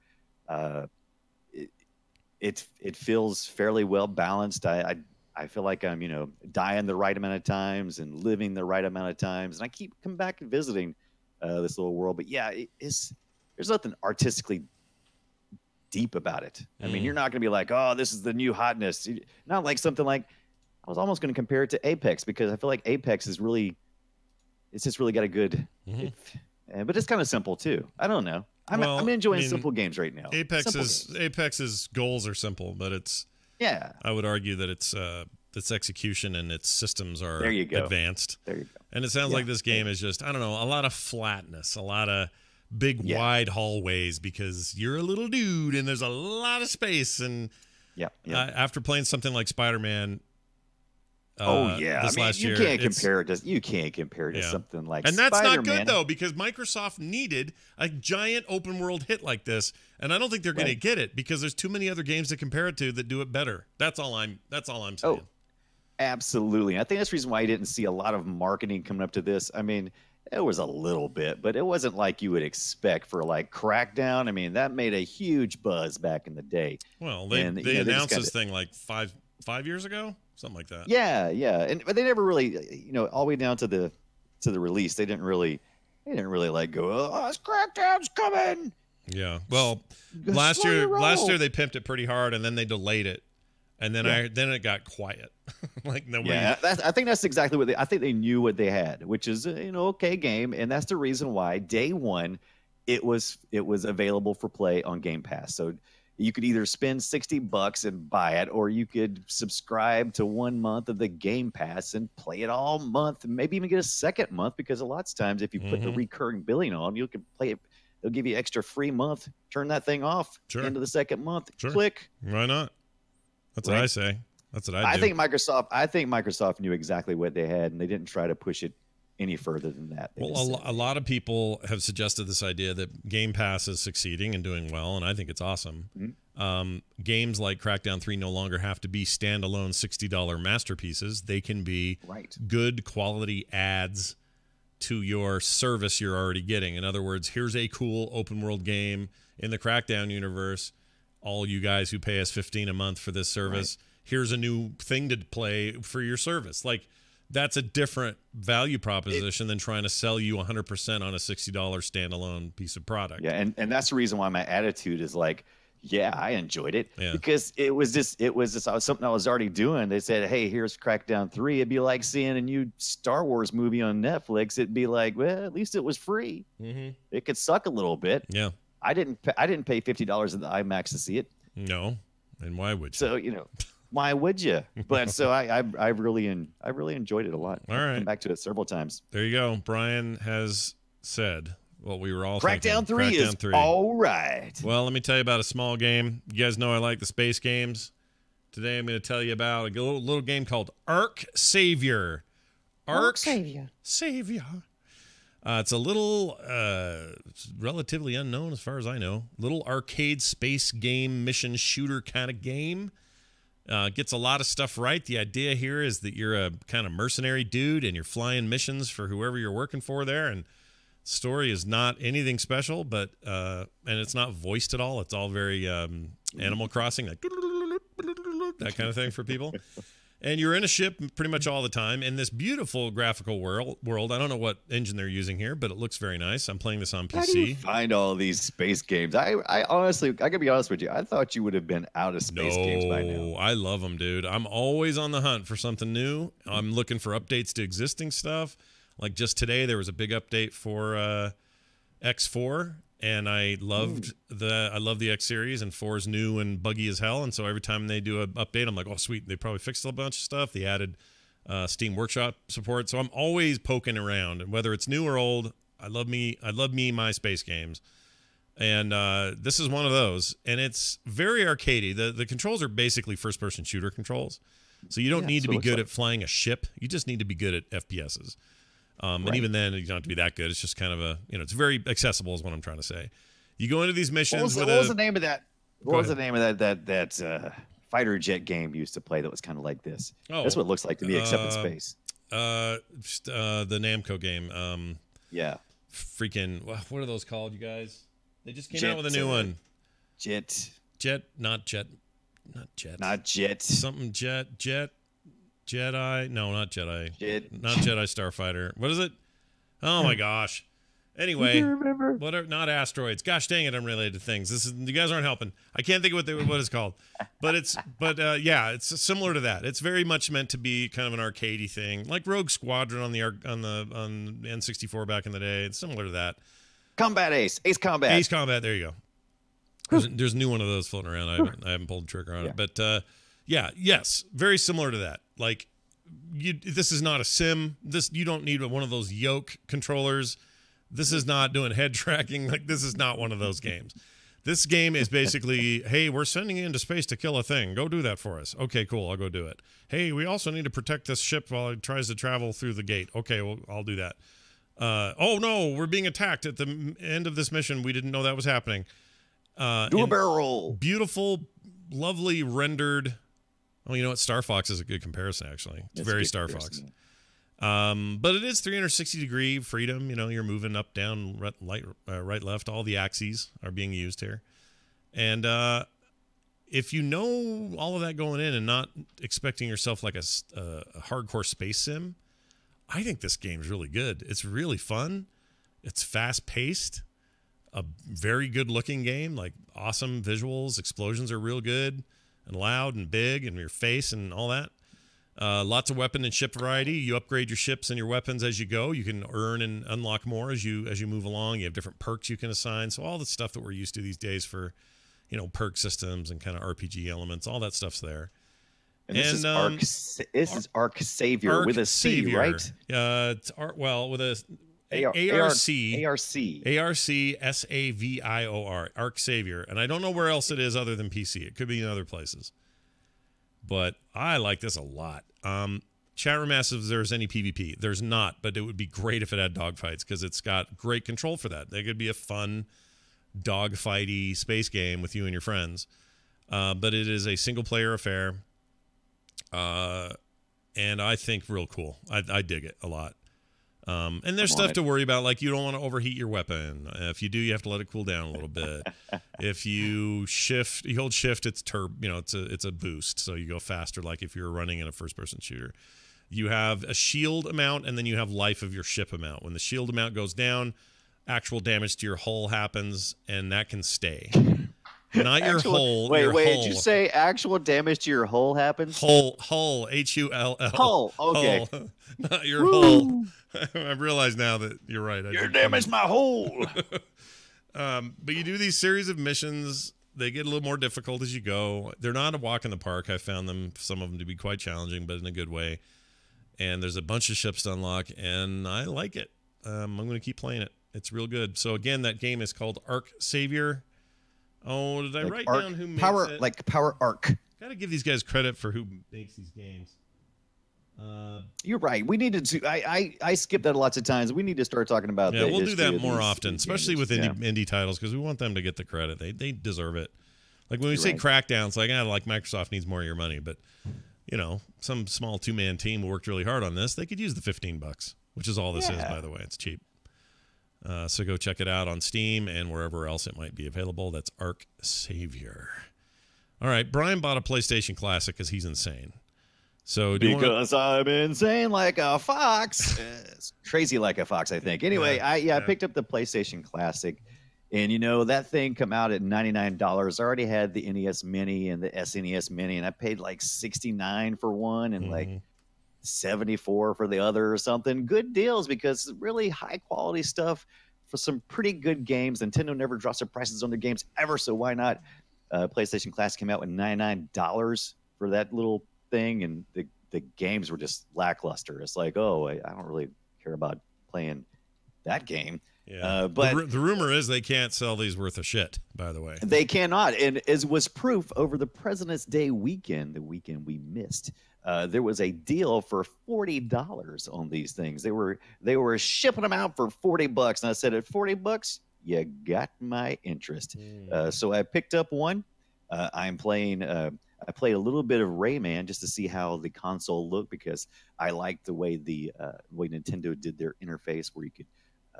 It feels fairly well balanced. I feel like I'm dying the right amount of times and living the right amount of times, and I keep coming back and visiting this little world. But yeah, there's nothing artistically deep about it. I mean, you're not going to be like, oh, this is the new hotness. Not like something like, I was almost going to compare it to Apex, because I feel like Apex is really, it's just really got a good, but it's kind of simple too. I don't know. I'm enjoying simple games right now. Apex's goals are simple, but I would argue that its execution and its systems are advanced. There you go. And it sounds like this game is just, I don't know, a lot of flatness, a lot of big wide hallways, because you're a little dude and there's a lot of space. And after playing something like Spider-Man, last year, you can't compare it to something like and that's Spider-Man. Not good though, because Microsoft needed a giant open world hit like this, and I don't think they're going to get it, because there's too many other games to compare it to that do it better. That's all I'm saying. Oh, absolutely. I think that's the reason why I didn't see a lot of marketing coming up to this. I mean, it was a little bit, but it wasn't like you would expect for like Crackdown. I mean, that made a huge buzz back in the day. Well, they announced this thing like five years ago. Something like that. Yeah, but they never really, all the way down to the release, they didn't really like go, oh, Crackdown's coming. Yeah. Well, last year they pimped it pretty hard, and then they delayed it, and then it got quiet. Like nobody. Yeah, I think that's exactly what I think they knew what they had, which is okay game, and that's the reason why day one it was available for play on Game Pass. So you could either spend $60 and buy it, or you could subscribe to 1 month of the Game Pass and play it all month, and maybe even get a second month, because a lot of times if you put the recurring billing on, you can play it. They'll give you extra free month. Turn that thing off. Into the second month. Click. Why not? That's what I say. That's what I do. I think Microsoft knew exactly what they had, and they didn't try to push it any further than that. Well, a lot of people have suggested this idea that Game Pass is succeeding and doing well, and I think it's awesome. Games like Crackdown 3 no longer have to be standalone $60 masterpieces. They can be good quality adds to your service you're already getting. In other words, here's a cool open world game in the Crackdown universe. All you guys who pay us $15 a month for this service, here's a new thing to play for your service. Like, that's a different value proposition than trying to sell you 100% on a $60 standalone piece of product. Yeah, and that's the reason why my attitude is like, yeah, I enjoyed it, because it was just something I was already doing. They said, hey, here's Crackdown 3. It'd be like seeing a new Star Wars movie on Netflix. It'd be like, well, at least it was free. It could suck a little bit. Yeah, I didn't pay $50 at the IMAX to see it. No, and why would you? So why would you? But so I really enjoyed it a lot. All right, I've come back to it several times. There you go. Brian has said what we were all Crackdown thinking. 3 is all right. Well, let me tell you about a small game. You guys know I like the space games. Today I'm going to tell you about a little game called Ark Savior. Ark Savior. It's a little, relatively unknown as far as I know. Little arcade space game, mission shooter kind of game. Gets a lot of stuff right. The idea here is that you're a kind of mercenary dude and you're flying missions for whoever you're working for there. And the story is not anything special, but and it's not voiced at all. It's all very Animal Crossing, like that kind of thing for people. And you're in a ship pretty much all the time in this beautiful graphical world. I don't know what engine they're using here, but it looks very nice. I'm playing this on PC. How do you find all these space games? I honestly, I gotta be honest with you. I thought you would have been out of space games by now. I love them, dude. I'm always on the hunt for something new. I'm looking for updates to existing stuff. Like just today, there was a big update for X4. And I loved the X series, and 4 is new and buggy as hell. And so every time they do an update, I'm like, oh sweet, they probably fixed a bunch of stuff. They added Steam Workshop support. So I'm always poking around, and whether it's new or old, I love my space games. And this is one of those, and it's very arcadey. The controls are basically first-person shooter controls, so you don't need to be good at flying a ship. You just need to be good at FPSs. And even then, you don't have to be that good. It's just kind of a, it's very accessible is what I'm trying to say. You go into these missions. What was the name of that? What was the name of that fighter jet game you used to play that was kind of like this? Oh, that's what it looks like to me, except in space. The Namco game. Yeah. Freaking, what are those called, you guys? They just came out with a new one. Not jet. Something jet. Jedi? No, not Jedi. Not Jedi Starfighter. What is it? Oh my gosh. Anyway, whatever. Not asteroids. Gosh dang it! I'm related to things. You guys aren't helping. I can't think of what it's called. But it's it's similar to that. It's very much meant to be kind of an arcadey thing, like Rogue Squadron on the N64 back in the day. It's similar to that. Combat Ace Combat. There you go. There's a new one of those floating around. I haven't pulled the trigger on it, but. Yes, very similar to that. Like, this is not a sim. You don't need one of those yoke controllers. This is not doing head tracking. Like, this is not one of those games. This game is basically, hey, we're sending you into space to kill a thing. Go do that for us. Okay, cool. I'll go do it. Hey, we also need to protect this ship while it tries to travel through the gate. Okay, well, I'll do that. Oh no, we're being attacked at the end of this mission. We didn't know that was happening. Do a barrel roll. Beautiful, lovely rendered. Oh, you know what? Star Fox is a good comparison, actually. It's very Star Fox. But it is 360-degree freedom. You're moving up, down, right, left. All the axes are being used here. And if you know all of that going in and not expecting yourself like a hardcore space sim, I think this game's really good. It's really fun. It's fast-paced. A very good-looking game. Like, awesome visuals. Explosions are real good. And loud and big and your face and all that. Lots of weapon and ship variety. You upgrade your ships and your weapons as you go. You can earn and unlock more as you move along. You have different perks you can assign. So all the stuff that we're used to these days for, perk systems and kind of RPG elements, all that stuff's there. And this is Ark Savior with a C, Savior. Right? It's with a ARC-SAVIOR, Ark Savior. And I don't know where else it is other than PC. It could be in other places. But I like this a lot. Chat room asks if there's any PvP. There's not, but it would be great if it had dogfights because it's got great control for that. They could be a fun dogfighty space game with you and your friends. But it is a single-player affair. And I think real cool. I dig it a lot. And there's stuff to worry about, like you don't want to overheat your weapon. If you do, you have to let it cool down a little bit. If you hold shift, it's it's a boost, so you go faster. Like if you're running in a first-person shooter, you have a shield amount, and then you have life of your ship amount. When the shield amount goes down, actual damage to your hull happens, and that can stay. Not your hull. Wait, did you say actual damage to your hull happens? Hull, Hull. Hull, okay. Hull. Not your hull. I realize now that you're right. You damaged my hull. But you do these series of missions. They get a little more difficult as you go. They're not a walk in the park. I found some of them to be quite challenging, but in a good way. And there's a bunch of ships to unlock, and I like it. I'm going to keep playing it. It's real good. So again, that game is called Ark Savior. Oh, did I write down who makes it? Like Power Arc. Got to give these guys credit for who makes these games. You're right. We needed to. I skipped that lots of times. We need to start talking about. Yeah, the we'll do that history of more these often, especially with indie titles, because we want them to get the credit. They deserve it. Like when we say Crackdown, it's like, like Microsoft needs more of your money, but you know, some small 2-man team who worked really hard on this, they could use the $15, which is all this is, by the way. It's cheap. So go check it out on Steam and wherever else it might be available. That's Arc Savior. All right, Brian bought a PlayStation Classic because he's insane. So because I'm insane like a fox. It's crazy like a fox, I think. Anyway, I picked up the PlayStation Classic, and you know that thing come out at $99. I already had the NES Mini and the SNES Mini, and I paid like $69 for one and like $74 for the other or something. Good deals because really high quality stuff for some pretty good games. Nintendo never drops their prices on their games ever, so why not? PlayStation Classic came out with $99 for that little thing, and the games were just lackluster. It's like, oh, I don't really care about playing that game. Yeah, but the rumor is they can't sell these worth of shit, by the way. They cannot, and as was proof over the President's Day weekend, the weekend we missed, there was a deal for $40 on these things. They were shipping them out for $40, and I said, at $40, you got my interest. So I picked up one. I'm playing. I played a little bit of Rayman just to see how the console looked, because I liked the way the way Nintendo did their interface, where you could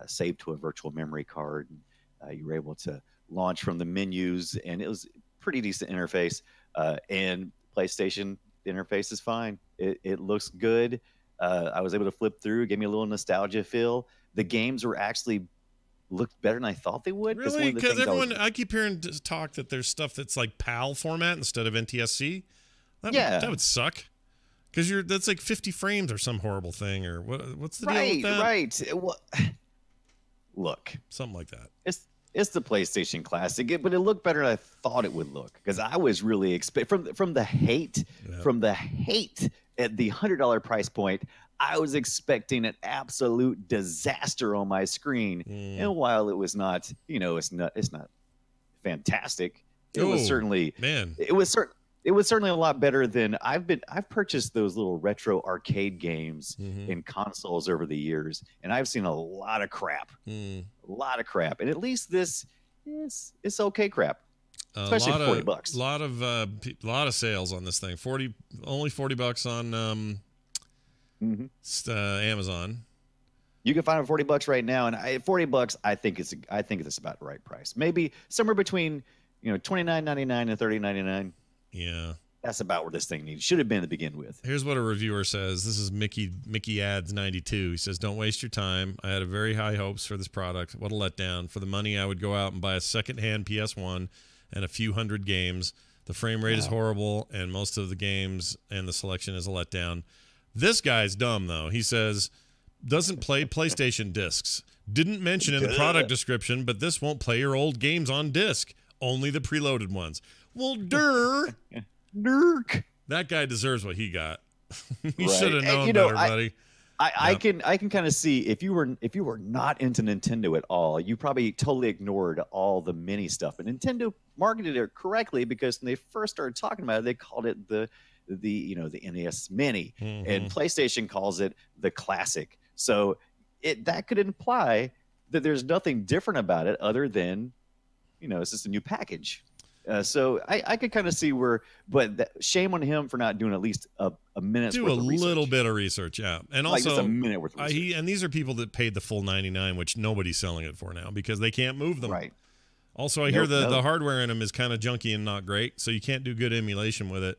save to a virtual memory card. And, you were able to launch from the menus, and it was a pretty decent interface. And PlayStation, the interface is fine. It looks good. I was able to flip through, gave me a little nostalgia feel. The games were actually looked better than I thought they would. Really? Because I keep hearing talk that there's stuff that's like PAL format instead of NTSC. That would suck. Because that's like 50 frames or some horrible thing, or what's the deal with that? Right. Well, look, something like that. It's the PlayStation Classic, but it looked better than I thought it would look, because I was really expecting from the hate at the $100 price point. I was expecting an absolute disaster on my screen, and while it was not, it's not fantastic. It was certainly, it was certainly a lot better than I've purchased those little retro arcade games in consoles over the years, and I've seen a lot of crap, and at least this is okay crap. Especially for $40. A lot of sales on this thing. Only $40 on Amazon. You can find it for $40 right now, and $40, I think it's about the right price. Maybe somewhere between $29.99 and $30.99. Yeah, that's about where this thing should have been to begin with. Here's what a reviewer says. This is Mickey Ads 92. He says, "Don't waste your time. I had a very high hopes for this product. What a letdown. For the money, I would go out and buy a secondhand PS1 and a few hundred games. The frame rate is horrible, and most of the games and the selection is a letdown." This guy's dumb, though. He says, doesn't play PlayStation discs. Didn't mention in the product description, but this won't play your old games on disc. Only the preloaded ones. Well, Dirk. That guy deserves what he got. You should have known better, buddy. I can kind of see if you were not into Nintendo at all, you probably totally ignored all the mini stuff. And Nintendo marketed it correctly, because when they first started talking about it, they called it the NES Mini, and PlayStation calls it the Classic. So that could imply that there's nothing different about it other than, it's just a new package. So I could kind of see but shame on him for not doing at least a minute's worth of research. Do a little bit of research, yeah. And like also just a minute worth of research. And these are people that paid the full $99, which nobody's selling it for now because they can't move them. Right. Also, I hear the hardware in them is kind of junky and not great, so you can't do good emulation with it.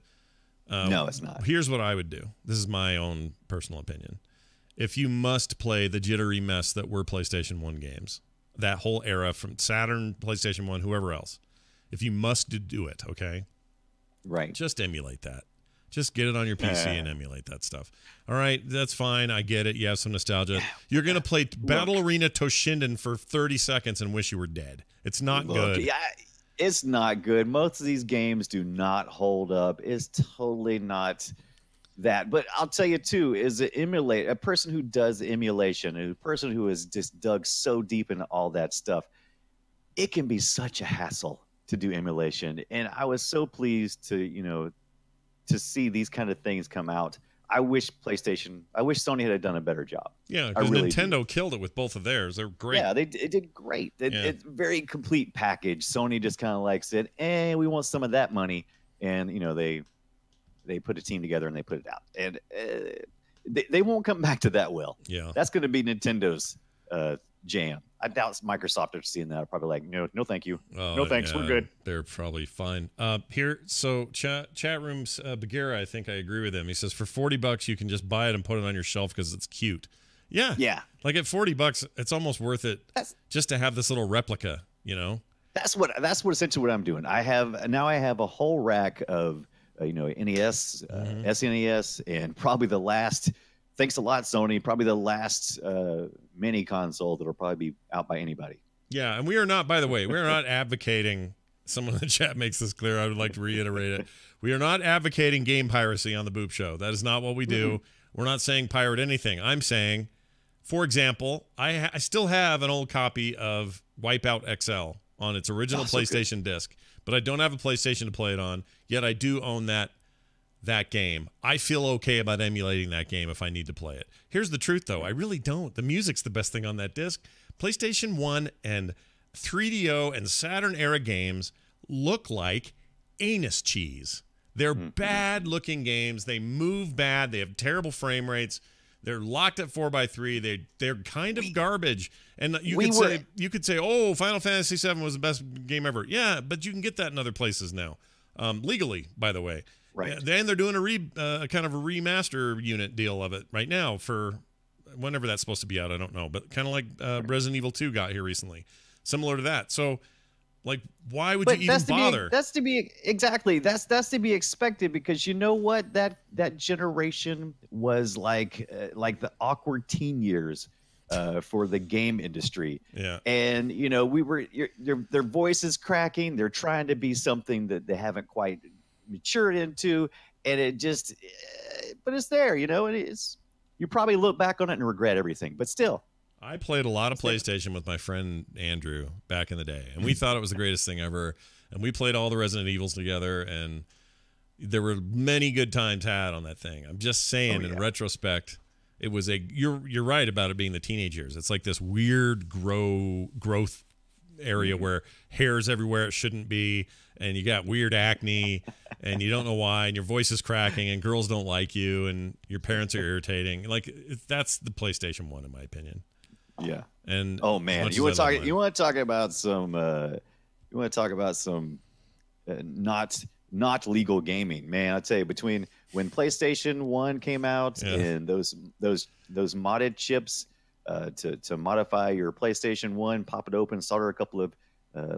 No, it's not. Here's what I would do. This is my own personal opinion. If you must play the jittery mess that were PlayStation 1 games, that whole era from Saturn, PlayStation 1, whoever else, if you must do it, okay? Right. Just emulate that. Just get it on your PC and emulate that stuff. All right, that's fine. I get it. You have some nostalgia. You're going to play Battle Arena Toshinden for 30 seconds and wish you were dead. It's not good. Yeah, it's not good. Most of these games do not hold up. It's totally not that. But I'll tell you, too, a person who does emulation, a person who has just dug so deep into all that stuff, it can be such a hassle to do emulation. And I was so pleased to, to see these kind of things come out. I wish Sony had done a better job. Yeah, because Nintendo killed it with both of theirs. They're great. Yeah, it did great. It's very complete package. Sony just kind of like said, we want some of that money. And, they put a team together and they put it out. And they won't come back to that well. Yeah. That's going to be Nintendo's jam. I doubt Microsoft are seeing that. Are probably like, no, thank you. No, thanks. We're good. They're probably fine. So chat rooms, Bagheera, I think I agree with him. He says for $40 you can just buy it and put it on your shelf because it's cute. Yeah. Yeah. Like at $40, it's almost worth it just to have this little replica, That's essentially what I'm doing. I have a whole rack of NES, SNES, and probably the last. Thanks a lot, Sony. Probably the last mini console that'll probably be out by anybody. Yeah, and we are not. By the way, we are not advocating. Someone in the chat makes this clear. I would like to reiterate it. We are not advocating game piracy on the Boop Show. That is not what we do. We're not saying pirate anything. I'm saying, for example, I still have an old copy of Wipeout XL on its original PlayStation disc, but I don't have a PlayStation to play it on. Yet I do own that game. I feel okay about emulating that game if I need to play it. Here's the truth, though. I really don't. The music's the best thing on that disc. PlayStation 1 and 3DO and Saturn-era games look like anus cheese. They're bad-looking games. They move bad. They have terrible frame rates. They're locked at 4x3. They're kind of garbage. And you could say, oh, Final Fantasy VII was the best game ever. Yeah, but you can get that in other places now, legally, by the way. Right. Then they're doing a kind of a remaster unit deal of it right now for whenever that's supposed to be out. I don't know, but kind of like Resident Evil 2 got here recently, similar to that. So, like, why would you even bother? That's to be to be expected, because you know what, that generation was like the awkward teen years for the game industry. Yeah. And their voices cracking. They're trying to be something that they haven't quite matured into, and it just but it's there, and it's, you probably look back on it and regret everything, but still. I played a lot of PlayStation with my friend Andrew back in the day, and we thought it was the greatest thing ever, and we played all the Resident Evils together, and there were many good times had on that thing. I'm just saying, in retrospect, it was you're right about it being the teenage years. It's like this weird growth area where hair's everywhere it shouldn't be, and you got weird acne, and you don't know why, and your voice is cracking, and girls don't like you, and your parents are irritating. Like, that's the PlayStation 1, in my opinion. Yeah. And oh man, you want to talk about some not legal gaming, man. I tell you, between when PlayStation 1 came out and those modded chips to modify your PlayStation 1, pop it open, solder a couple of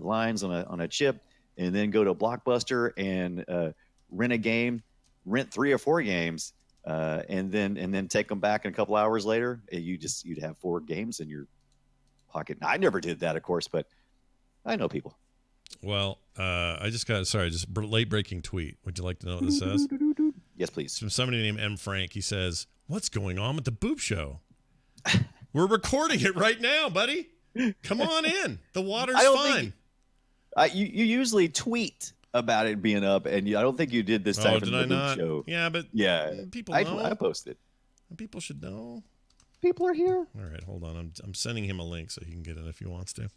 lines on a chip, and then go to Blockbuster and rent 3 or 4 games, and then take them back in a couple hours later. You'd have 4 games in your pocket. Now, I never did that, of course, but I know people. Well, I just got late breaking tweet. Would you like to know what this says? Yes, please. From somebody named M. Frank. He says, "What's going on with the Boop Show? We're recording it right now, buddy. Come on in. The water's fine." You usually tweet about it being up, and I don't think you did this time. Did I not? Show. Yeah, but people know. I posted. People should know. People are here. All right, hold on. I'm sending him a link so he can get in if he wants to.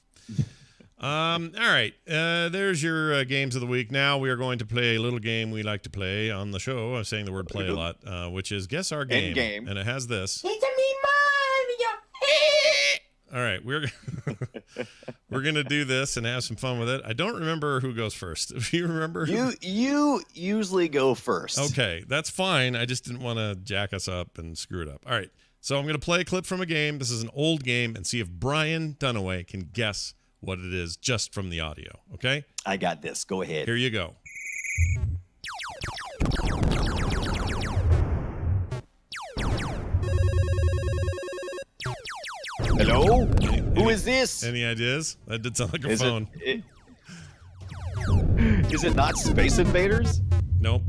All right, there's your games of the week. Now we are going to play a little game we like to play on the show. I'm saying the word play a lot, which is Guess Our Game. And it has this. It's me, Mario. All right, we're gonna do this and have some fun with it. I don't remember who goes first. Do you remember? You usually go first. Okay, that's fine. I just didn't want to jack us up and screw it up. All right, so I'm gonna play a clip from a game. This is an old game, and see if Brian Dunaway can guess what it is just from the audio. Okay? I got this. Go ahead. Here you go. Hello? Who is this? Any ideas? That did sound like a phone. Is it not Space Invaders? Nope.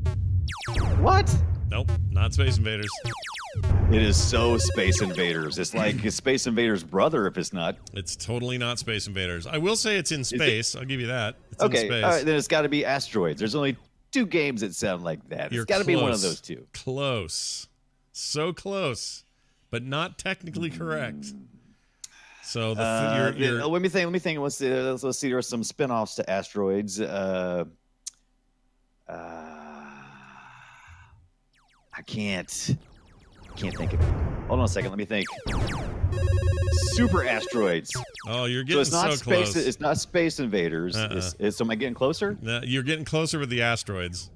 What? Nope, not Space Invaders. It is so Space Invaders. It's like Space Invaders' brother, if it's not. It's totally not Space Invaders. I will say it's in space. I'll give you that. It's in space. All right, then it's got to be asteroids. There's only two games that sound like that. You're It's got to be one of those two. Close. So close, but not technically correct. So let me think. Let's see. There are some spinoffs to Asteroids. I can't think of it. Hold on a second. Let me think. Super Asteroids. Oh, you're getting so so close. It's not Space Invaders. So am I getting closer? No, you're getting closer with the asteroids.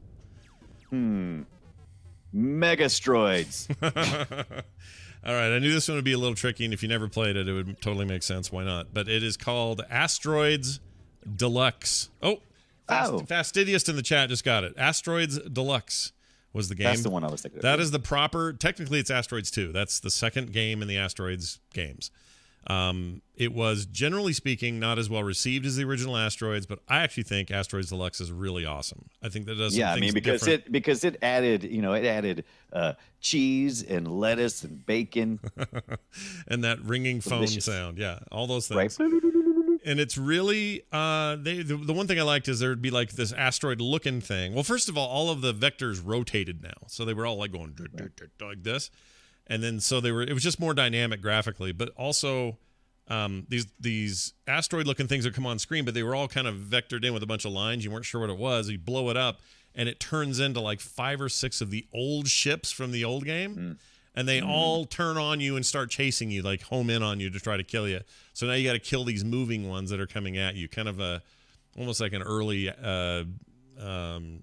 Megastroids. All right, I knew this one would be a little tricky, and if you never played it, it would totally make sense. Why not? But it is called Asteroids Deluxe. Fastidious in the chat just got it. Asteroids Deluxe was the game. That's the one I was thinking of. That is the proper. Technically, it's Asteroids 2. That's the second game in the Asteroids games. It was, generally speaking, not as well received as the original Asteroids, but I actually think Asteroids Deluxe is really awesome. I think that does some things different. because it added cheese and lettuce and bacon and that ringing phone sound. Yeah, all those things. Right. And it's really the one thing I liked is there'd be like this asteroid looking thing. Well, first of all of the vectors rotated now, so they were all like going like this. And then it was just more dynamic graphically, but also these asteroid-looking things that come on screen, but they were all kind of vectored in with a bunch of lines. You weren't sure what it was. You blow it up, and it turns into like 5 or 6 of the old ships from the old game, and they all turn on you and start chasing you, like home in on you to try to kill you. So now you got to kill these moving ones that are coming at you, kind of almost like an early I can't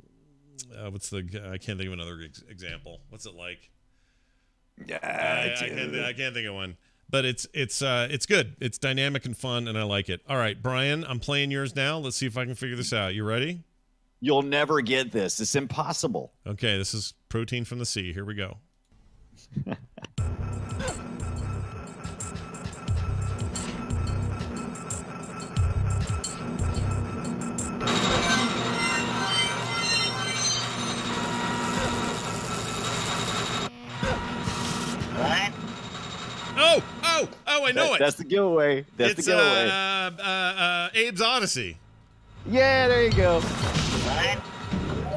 think of another example. What's it like? Yeah, I can't think of one, but it's good. It's dynamic and fun, and I like it. All right, Brian, I'm playing yours now. Let's see if I can figure this out. You ready? You'll never get this. It's impossible. Okay, this is Protein from the Sea. Here we go. Oh, I know it. That's the giveaway. That's the giveaway. Abe's Odyssey. Yeah, there you go.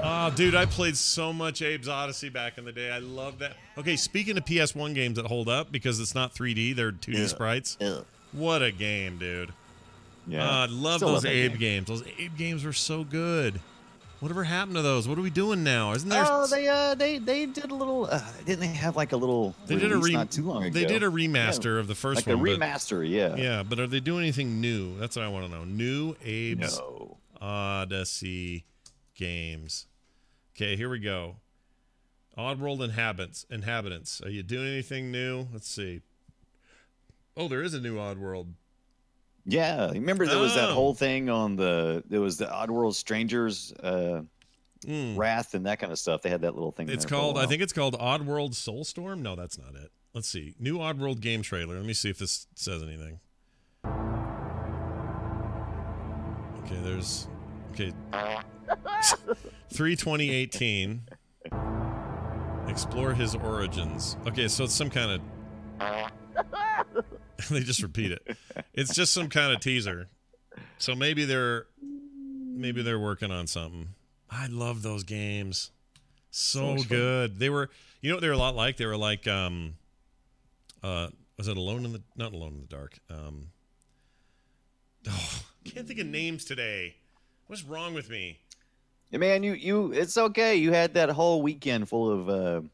Oh, dude, I played so much Abe's Odyssey back in the day. I love that. Okay, speaking of PS1 games that hold up because it's not 3D, they're 2D sprites. What a game, dude. Yeah. I love those Abe games. Those Abe games were so good. Whatever happened to those? What are we doing now? Isn't there? Oh, they did a little. Didn't they have like a little? They did not too long ago. They did a remaster of the first one. Like a remaster, yeah. Yeah, but are they doing anything new? That's what I want to know. New Abe's Odyssey games. Okay, here we go. Oddworld Inhabitants. Are you doing anything new? Let's see. Oh, there is a new Oddworld. Yeah, remember there was that whole thing on there was the Oddworld Strangers Wrath and that kind of stuff. They had that little thing. It's called, I think it's called Oddworld Soulstorm. No, that's not it. Let's see. New Oddworld game trailer. Let me see if this says anything. Okay, there's 3/2018. Explore his origins. Okay, so it's some kind of they just repeat it. It's just some kind of teaser. So maybe they're working on something. I love those games. So good. They were, you know what they were a lot like? They were like was it not Alone in the Dark. Can't think of names today. What's wrong with me? Yeah, man, you it's okay. You had that whole weekend full of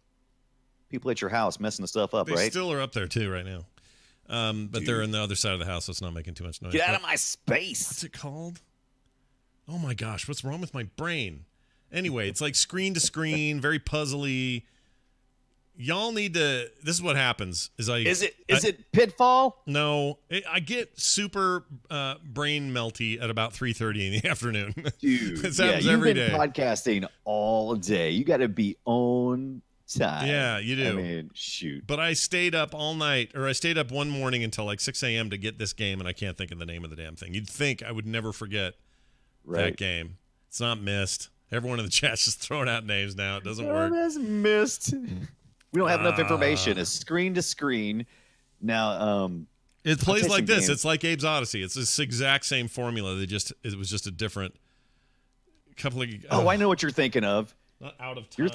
people at your house messing the stuff up, they right? They still are up there too right now. But they're on the other side of the house, so it's not making too much noise. Get out of my space. What's it called? Oh my gosh, what's wrong with my brain? Anyway, it's like screen to screen, very puzzly. Y'all need to. This is what happens. Is it Pitfall? No, I get super brain melty at about 3:30 in the afternoon. Dude, this happens every day. You've been podcasting all day. You got to be on time. Yeah, you do. I mean, shoot. But I stayed up all night, or I stayed up one morning until like 6 a.m. to get this game, and I can't think of the name of the damn thing. You'd think I would never forget that game. It's not Mist. Everyone in the chat's just throwing out names now. It doesn't work. That's Mist. We don't have enough information. It's screen to screen. Now, it plays like this. It's like Abe's Odyssey. It's this exact same formula. It was just a different couple of. Oh, I know what you're thinking of. Not Out of Time.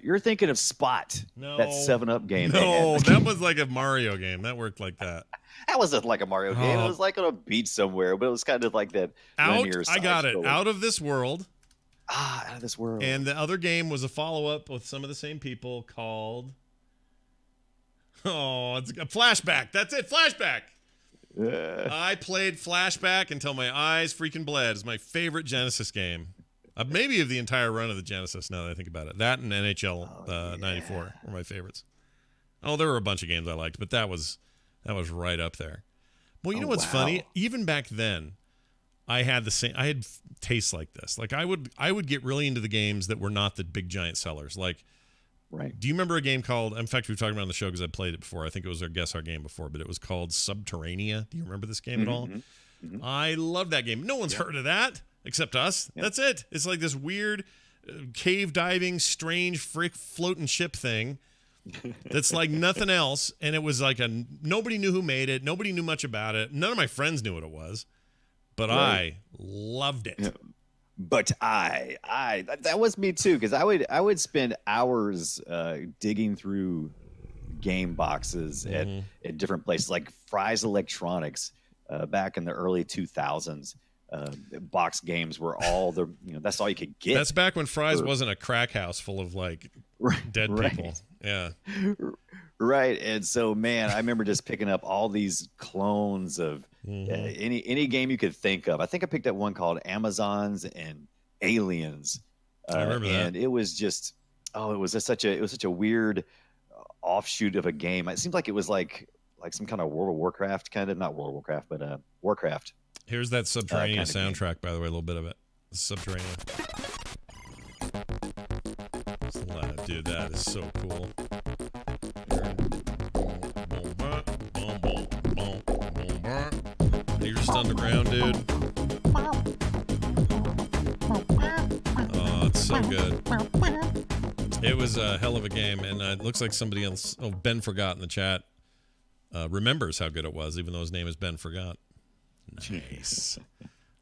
You're thinking of Spot. No, that 7-Up game. No, that was like a Mario game. That worked like that. That wasn't like a Mario game. It was like on a beach somewhere, but it was kind of like that. I got it. Out of This World. Out of This World. And the other game was a follow-up with some of the same people called. Oh, it's a Flashback. That's it. Flashback. I played Flashback until my eyes freaking bled. It's my favorite Genesis game. Maybe of the entire run of the Genesis, now that I think about it. That and NHL 94 were my favorites. Oh, there were a bunch of games I liked, but that was right up there. Well, you know what's funny? Even back then, I had tastes like this. Like I would get really into the games that were not the big giant sellers. Like, right. Do you remember a game called? In fact, we've talked about it on the show because I played it before. I think it was our game before, but it was called Subterranea. Do you remember this game at all? Mm-hmm. I love that game. No one's heard of that except us. Yeah. That's it. It's like this weird cave diving, strange floating ship thing. That's like nothing else, and it was like nobody knew who made it. Nobody knew much about it. None of my friends knew what it was, but I loved it. Yeah. But that was me too, because I would spend hours digging through game boxes at different places, like Fry's Electronics back in the early 2000s. Box games were all that's all you could get. That's back when Fry's wasn't a crack house full of like dead people. Yeah. Right. And so, man, I remember just picking up all these clones of any game you could think of. I think I picked up one called Amazons and Aliens. I remember that. And it was just, it was such a weird offshoot of a game. It seemed like it was like some kind of World of Warcraft kind of, not World of Warcraft, but Warcraft. Here's that Subterranea soundtrack, by the way, a little bit of it. Subterranea. Dude, that is so cool. You're just underground, dude. Oh, it's so good. It was a hell of a game, and it looks like somebody else, Ben Forgot in the chat, remembers how good it was, even though his name is Ben Forgot. Nice.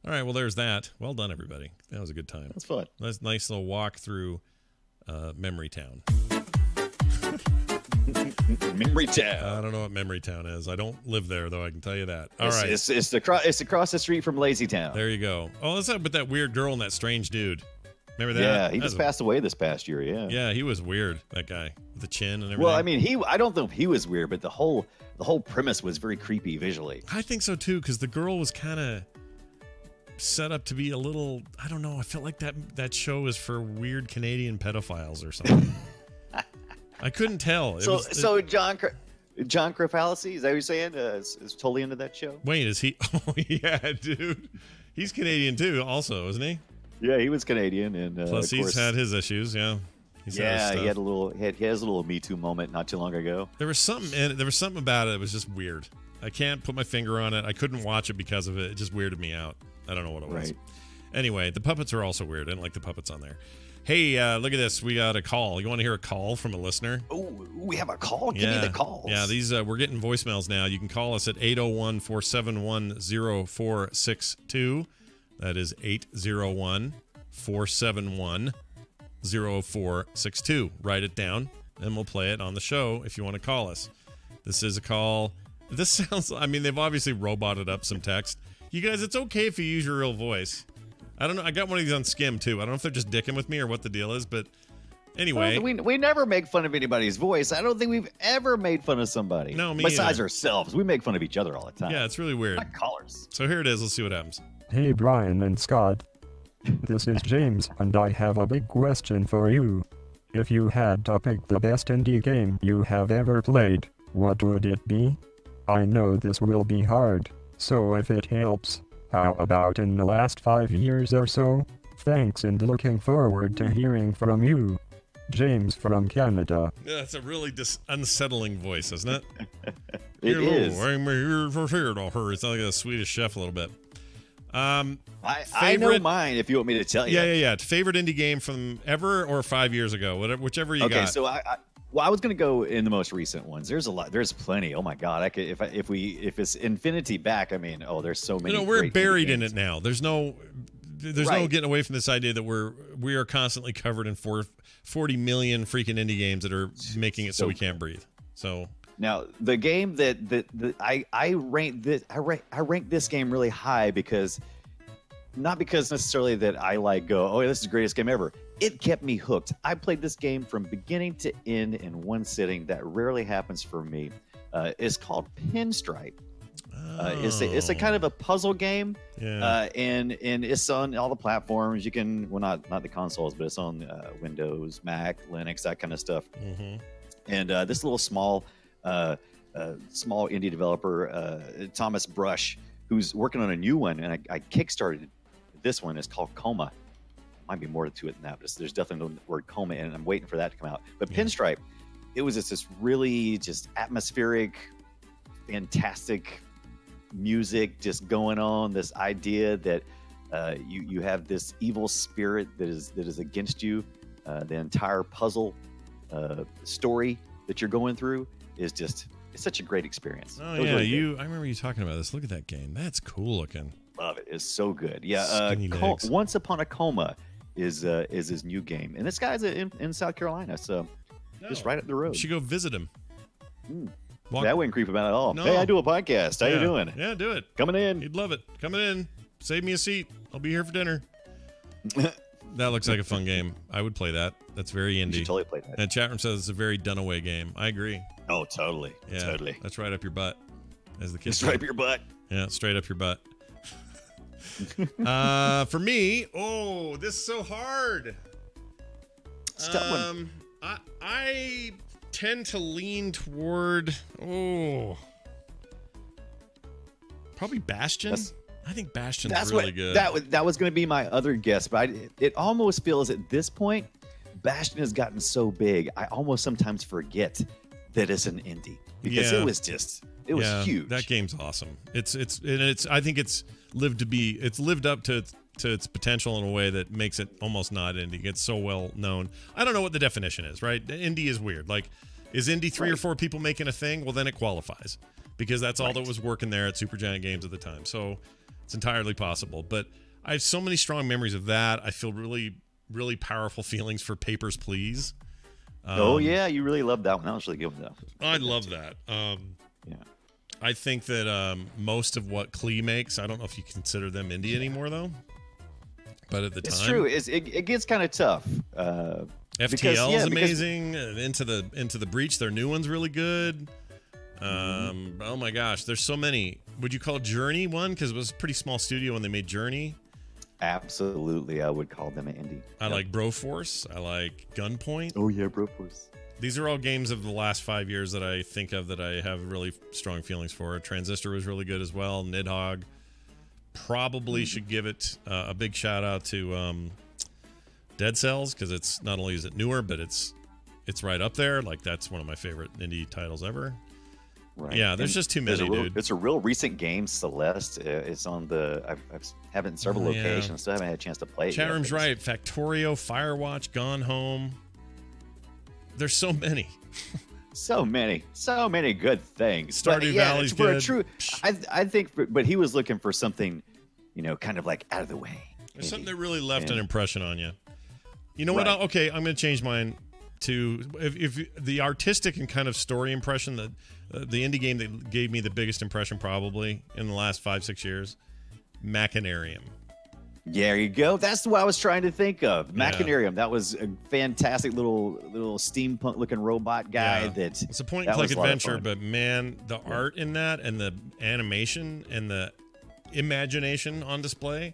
All right, well, there's that. Well done, everybody. That was a good time. That's fun. That's a nice little walk through Memory Town. Memory Town. I don't know what Memory Town is. I don't live there, though. I can tell you that. All right. It's across the street from Lazy Town. There you go. Oh, that's with that weird girl and that strange dude. Remember that? Yeah, he just passed away this past year. Yeah. Yeah, he was weird. That guy with the chin and everything. Well, I mean, I don't think he was weird, but the whole premise was very creepy visually. I think so too, because the girl was kind of set up to be a little. I don't know. I felt like that show was for weird Canadian pedophiles or something. I couldn't tell. So John Krafalski, is that what you're saying? Is totally into that show? Wait, is he? Oh yeah, dude. He's Canadian too, also, isn't he? Yeah, he was Canadian, and plus he's had his issues. Yeah. He had his little Me Too moment not too long ago. There was something about it that was just weird. I can't put my finger on it. I couldn't watch it because of it. It just weirded me out. I don't know what it was. Right. Anyway, the puppets are also weird. I didn't like the puppets on there. Hey, look at this. We got a call. You want to hear a call from a listener? Oh, we have a call? Give me the calls. Yeah, these we're getting voicemails now. You can call us at 801-471-0462. That is 801-471-0462. Write it down, and we'll play it on the show if you want to call us. This is a call. This sounds, I mean, they've obviously roboted up some text. You guys, it's okay if you use your real voice. I don't know. I got one of these on Skim, too. I don't know if they're just dicking with me or what the deal is, but anyway. We never make fun of anybody's voice. I don't think we've ever made fun of somebody. No, me besides either. Ourselves. We make fun of each other all the time. Yeah, it's really weird. Not callers. So here it is. Let's see what happens. Hey, Brian and Scott. This is James, and I have a big question for you. If you had to pick the best indie game you have ever played, what would it be? I know this will be hard, so if it helps, how about in the last 5 years or so? Thanks, and looking forward to hearing from you. James from Canada. Yeah, that's a really unsettling voice, isn't it? It is. I'm here to her. It's like a Swedish chef a little bit. I know mine if you want me to tell you. Yeah. Favorite indie game from ever or 5 years ago, whichever you got. Okay, so I was going to go in the most recent ones. There's a lot. There's plenty. Oh my God! if it's Infinity back, I mean, there's so many. We're buried in it now. There's no. there's no getting away from this idea that we are constantly covered in 40 million freaking indie games that are making it so we can't breathe. So now the game that I rank this game really high because not because necessarily that I this is the greatest game ever. It kept me hooked. I played this game from beginning to end in one sitting. That rarely happens for me. It's called Pinstripe. It's a kind of a puzzle game, and it's on all the platforms. You can, well, not the consoles, but it's on Windows, Mac, Linux, that kind of stuff. And this little small indie developer, Thomas Brush, who's working on a new one, and I kickstarted this one. It's called Coma. Might be more to it than that, but there's definitely no word Coma in it, and I'm waiting for that to come out. But Pinstripe, it was just this really just atmospheric, fantastic music just going on, this idea that you have this evil spirit that is against you. The entire puzzle story that you're going through is just, it's such a great experience. Oh yeah, really I remember you talking about this. Look at that game. That's cool looking. Love it. It's so good. Yeah. Once Upon a Coma is his new game, and this guy's in South Carolina, so just right up the road. You should go visit him. That wouldn't creep him out at all. No. Hey, I do a podcast. How you doing? Yeah, do it. Coming in. He'd love it. Coming in. Save me a seat. I'll be here for dinner. That looks like a fun game. I would play that. That's very indie. You should totally play that. And chat room says it's a very done-away game. I agree. Oh, totally. Yeah, totally. That's right up your butt, as the kids say. Straight up your butt. Yeah, straight up your butt. For me, this is so hard. It's a tough one. I tend to lean toward probably Bastion. I think Bastion's really good. That was going to be my other guess, but it almost feels at this point, Bastion has gotten so big, I almost sometimes forget that it's an indie because it was huge. That game's awesome. I think it's lived up to its potential in a way that makes it almost not indie. It's so well known. I don't know what the definition is, right? Indie is weird. Like, is indie three or four people making a thing? Well, then it qualifies because that's all that was working there at Supergiant Games at the time. So it's entirely possible. But I have so many strong memories of that. I feel really, really powerful feelings for Papers, Please. You really loved that one. That was really good though. I love that. I think that most of what Klee makes, I don't know if you consider them indie anymore though. But at the time, it's true. It gets kind of tough. FTL is amazing. Into the Breach, their new one's really good. Oh my gosh, there's so many. Would you call Journey one? Because it was a pretty small studio when they made Journey. Absolutely, I would call them an indie. I like Broforce. I like Gunpoint. Oh yeah, Broforce. These are all games of the last 5 years that I think of that I have really strong feelings for. Transistor was really good as well. Nidhogg. Probably should give it a big shout out to Dead Cells because it's not only is it newer, but it's right up there. Like that's one of my favorite indie titles ever. Right. Yeah, there's just too many, dude. It's a real recent game, Celeste. It's on the. I've have it in several locations. Still haven't had a chance to play it. Chat room's right. Factorio, Firewatch, Gone Home. There's so many. So many good things. Stardew Valley's good. I think, but he was looking for something, kind of like out of the way. There's something that really left an impression on you. You know what? I'm going to change mine to if the artistic and kind of story impression that the indie game that gave me the biggest impression probably in the last 5-6 years, Machinarium. There you go. That's what I was trying to think of. Machinarium. That was a fantastic little steampunk looking robot guy. That it's a point and click adventure, but man, the art in that and the animation and the imagination on display,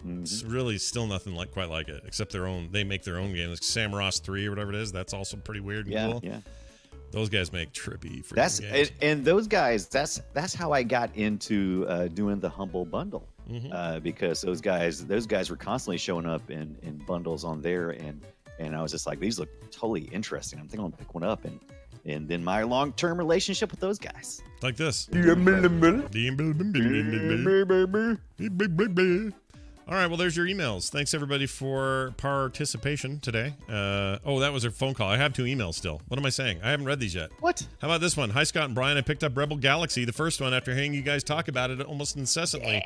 it's really still nothing quite like it, except they make their own game. Like Sam Ross 3 or whatever it is. That's also pretty weird and cool. Yeah. Those guys make trippy freaking games. And those guys, that's how I got into doing the Humble Bundle. Because those guys were constantly showing up in bundles on there, and I was just like, these look totally interesting. I'm thinking I'm gonna pick one up, and then my long-term relationship with those guys. Like this. All right, well, there's your emails. Thanks, everybody, for participation today. That was their phone call. I have 2 emails still. What am I saying? I haven't read these yet. What? How about this one? Hi, Scott and Brian. I picked up Rebel Galaxy, the first one, after hearing you guys talk about it almost incessantly.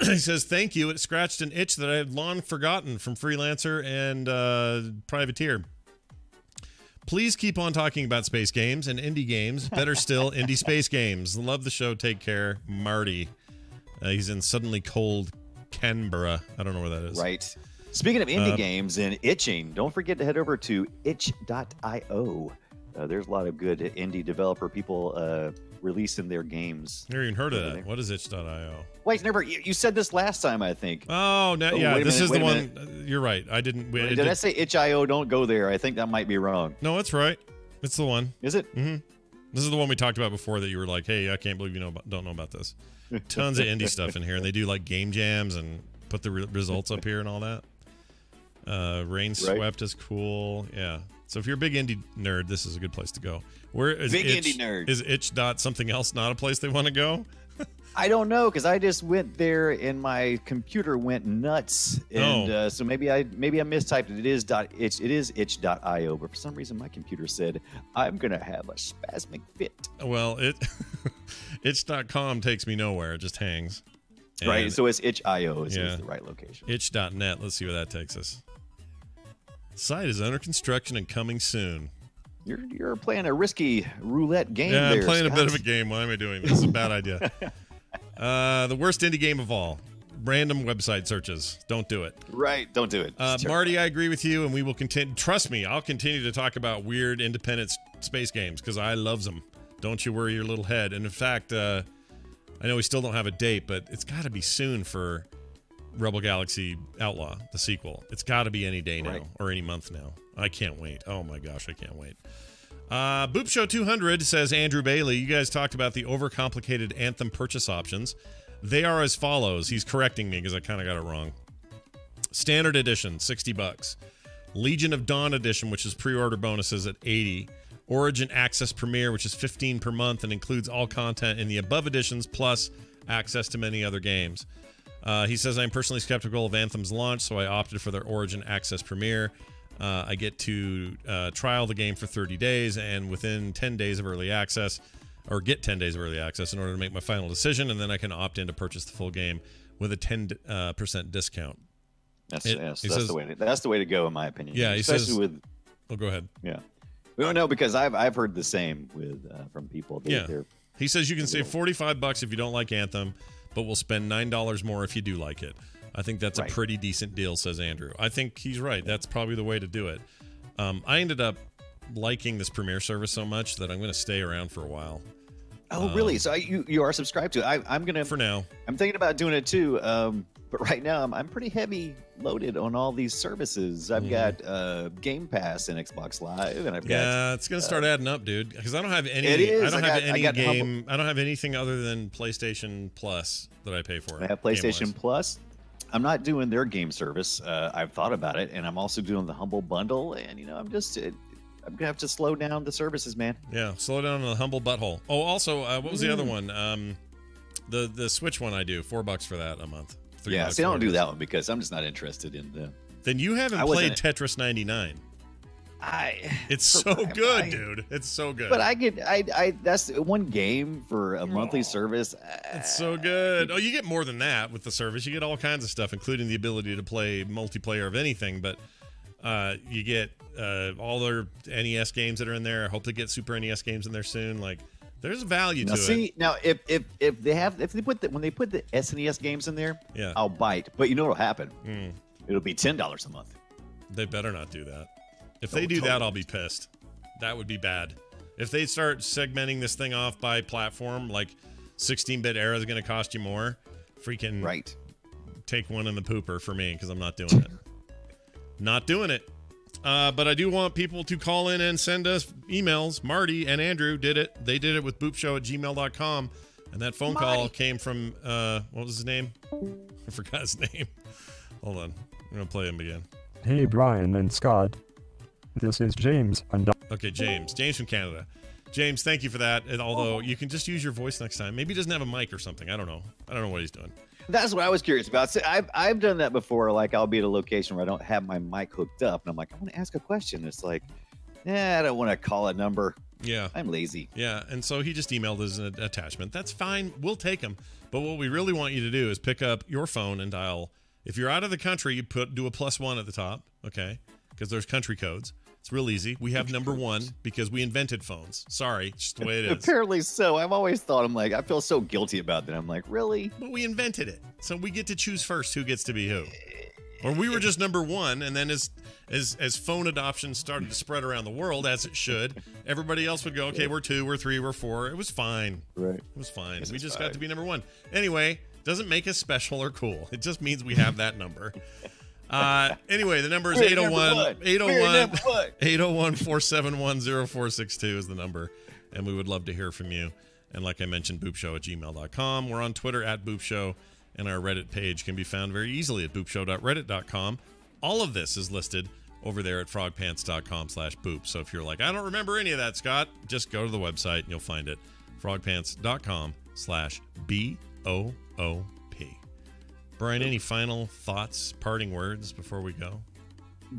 He says, thank you. It scratched an itch that I had long forgotten from Freelancer and Privateer. Please keep on talking about space games and indie games. Better still, indie space games. Love the show. Take care. Marty. He's in suddenly cold Canberra. I don't know where that is. Right. Speaking of indie games and itching, don't forget to head over to itch.io. There's a lot of good indie developer people releasing their games. Never even heard of that. What is itch.io? Wait, never. You said this last time, I think. Oh, no, yeah. This is the one. You're right. I didn't. Did I say itch.io? Don't go there. I think that might be wrong. No, it's right. It's the one. Is it? Mm-hmm. This is the one we talked about before that you were like, hey, I can't believe you don't know about this. Tons of indie stuff in here. And they do like game jams and put the results up here and all that. Rain Swept is cool. Yeah. So if you're a big indie nerd, this is a good place to go. Where is indie nerd? Is itch dot something else not a place they want to go? I don't know, because I just went there and my computer went nuts, and so maybe I mistyped it. It is itch.io, but for some reason my computer said I'm gonna have a spasmic fit. Well, itch.com takes me nowhere. It just hangs. Right, so it's itch.io is the right location. Itch.net. Let's see where that takes us. Site is under construction and coming soon. You're playing a risky roulette game. Yeah, there, I'm playing Scott. a bit of a game. Why am I doing this? It's a bad idea. The worst indie game of all. Random website searches. Don't do it. Right, don't do it. Marty, I agree with you, and we will continue. Trust me, I'll continue to talk about weird independent space games because I love them. Don't you worry your little head. And in fact, I know we still don't have a date, but it's got to be soon for Rebel Galaxy Outlaw, the sequel. It's got to be any day now or any month now. I can't wait. Oh my gosh, I can't wait. Boop Show 200 says, Andrew Bailey, you guys talked about the overcomplicated Anthem purchase options. They are as follows. He's correcting me because I kind of got it wrong. Standard edition, $60. Legion of Dawn edition, which is pre-order bonuses at $80. Origin Access Premier, which is $15 per month and includes all content in the above editions plus access to many other games. He says, I'm personally skeptical of Anthem's launch, so I opted for their Origin Access Premier. I get to trial the game for 30 days and within 10 days of early access, or get 10 days of early access in order to make my final decision, and then I can opt in to purchase the full game with a 10% discount. That's the way to go, in my opinion. Yeah, he especially says, with. Oh, go ahead. Yeah, we don't know because I've heard the same with from people. He says you can save $45 if you don't like Anthem, but we'll spend $9 more if you do like it. I think that's a pretty decent deal, says Andrew. I think he's right. That's probably the way to do it. I ended up liking this Premiere service so much that I'm going to stay around for a while. Oh, really? So you are subscribed to it? I'm gonna. For now. I'm thinking about doing it too. But right now I'm pretty heavy loaded on all these services. I've got Game Pass and Xbox Live, and I've got. It's gonna start adding up, dude. Because I don't have any. I don't have anything other than PlayStation Plus that I pay for. I have PlayStation Plus. I'm not doing their game service. I've thought about it, and I'm also doing the Humble Bundle. And I'm gonna have to slow down the services, man. Yeah, slow down on the Humble Butthole. Oh, also, what was the other one? The Switch one I do, $4 for that a month. Yeah, see, I don't do that one because I'm just not interested in the. Then you haven't played Tetris 99. It's so good, dude. It's so good. But that's one game for a monthly service. It's so good. Oh, you get more than that with the service. You get all kinds of stuff, including the ability to play multiplayer of anything. But you get all their NES games that are in there. I hope they get Super NES games in there soon. Like, there's value to it. Now if they put when they put the SNES games in there, I'll bite. But you know what'll happen? It'll be $10 a month. They better not do that. If they do that, I'll be pissed. That would be bad. If they start segmenting this thing off by platform, like 16-bit era is going to cost you more, freaking take one in the pooper for me because I'm not doing it. Not doing it. But I do want people to call in and send us emails. Marty and Andrew did it. They did it with boopshow@gmail.com. And that phone call came from, what was his name? I forgot his name. Hold on. I'm going to play him again. Hey, Brian and Scott. This is James. Okay, James. James from Canada. James, thank you for that. And although you can just use your voice next time. Maybe he doesn't have a mic or something. I don't know. I don't know what he's doing. That's what I was curious about. So I've done that before. Like, I'll be at a location where I don't have my mic hooked up. And I'm like, I want to ask a question. It's like, I don't want to call a number. Yeah. I'm lazy. Yeah, and so he just emailed us an attachment. That's fine. We'll take them. But what we really want you to do is pick up your phone and dial. If you're out of the country, you do a +1 at the top, okay? Because there's country codes. It's real easy. We have number 1 because we invented phones. Sorry, it's just the way it is. Apparently so. I've always thought, I feel so guilty about that. I'm like, really? But we invented it. So we get to choose first who gets to be who. Or we were just number 1, and then as phone adoption started to spread around the world, as it should, everybody else would go, okay, we're 2, we're 3, we're 4. It was fine. Right. It was fine. We just got to be number 1. Anyway, doesn't make us special or cool. It just means we have that number. Anyway, the number is 801-471-0462 is the number, and we would love to hear from you. And like I mentioned, boopshow@gmail.com. We're on Twitter @boopshow, and our Reddit page can be found very easily at boopshow.reddit.com. All of this is listed over there at frogpants.com/boop. So if you're like, I don't remember any of that, Scott, just go to the website and you'll find it. frogpants.com/BOOP. Brian, any final thoughts, parting words before we go?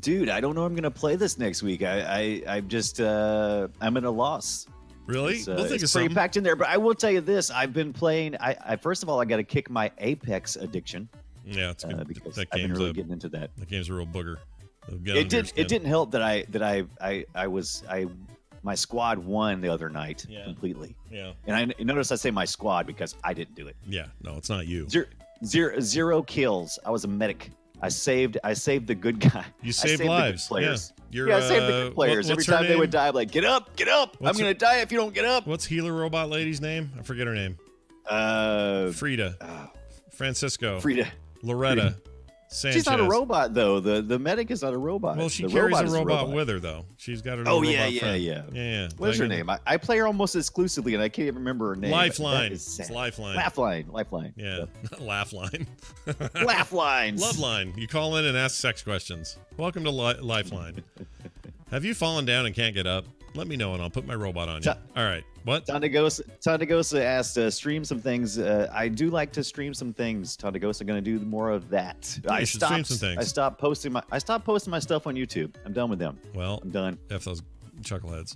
Dude, I don't know I'm going to play this next week. I'm just, I'm at a loss. Really? It's, we'll think of it's something. pretty packed in there, but I will tell you this. I've been playing, I first of all, I got to kick my Apex addiction. Yeah, it's good. Because That I've been game's really getting into that. That game's a real booger. It didn't help that my squad won the other night completely. Yeah. And I notice I say my squad because I didn't do it. Yeah, no, it's not you. Zero kills. I was a medic. I saved the good guy. You saved lives. Players. Yeah, I saved the good players. Every time they would die, I'm like, get up. I'm going to die if you don't get up. What's healer robot lady's name? I forget her name. Frida. Francisco. Frida. Loretta. Sanchez. She's not a robot, though. The medic is not a robot. Well, she the carries a is robot with her, though. She's got her Oh, little yeah, robot yeah, friend. yeah. Yeah. What's her name? I play her almost exclusively, and I can't even remember her name. Lifeline. It's Lifeline. Lifeline. Yeah. Laugh-line. Laugh lines. Love line. You call in and ask sex questions. Welcome to Lifeline. Have you fallen down and can't get up? Let me know, and I'll put my robot on you. All right. What? Tandagosa asked stream some things. I do like to stream some things. Tandagosa going to do more of that. Yeah, you should stream some things. I stopped posting my stuff on YouTube. I'm done with them. Well, I'm done. F those chuckleheads.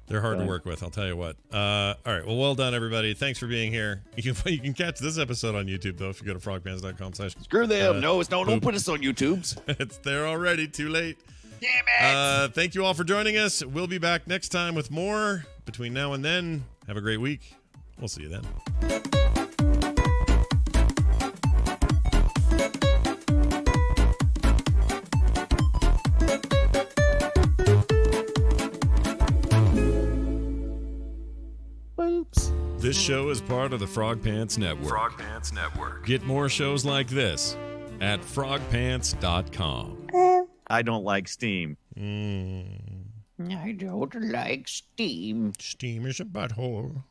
They're hard to work with, I'll tell you what. All right. Well done, everybody. Thanks for being here. You can catch this episode on YouTube, though, if you go to frogpants.com/. Screw them. No, don't put us on YouTube's. It's there already. Too late. Damn it. Thank you all for joining us. We'll be back next time with more. Between now and then, have a great week. We'll see you then. Oops. This show is part of the Frog Pants Network. Frog Pants Network. Get more shows like this at frogpants.com. I don't like Steam. I don't like Steam. Steam is a butthole.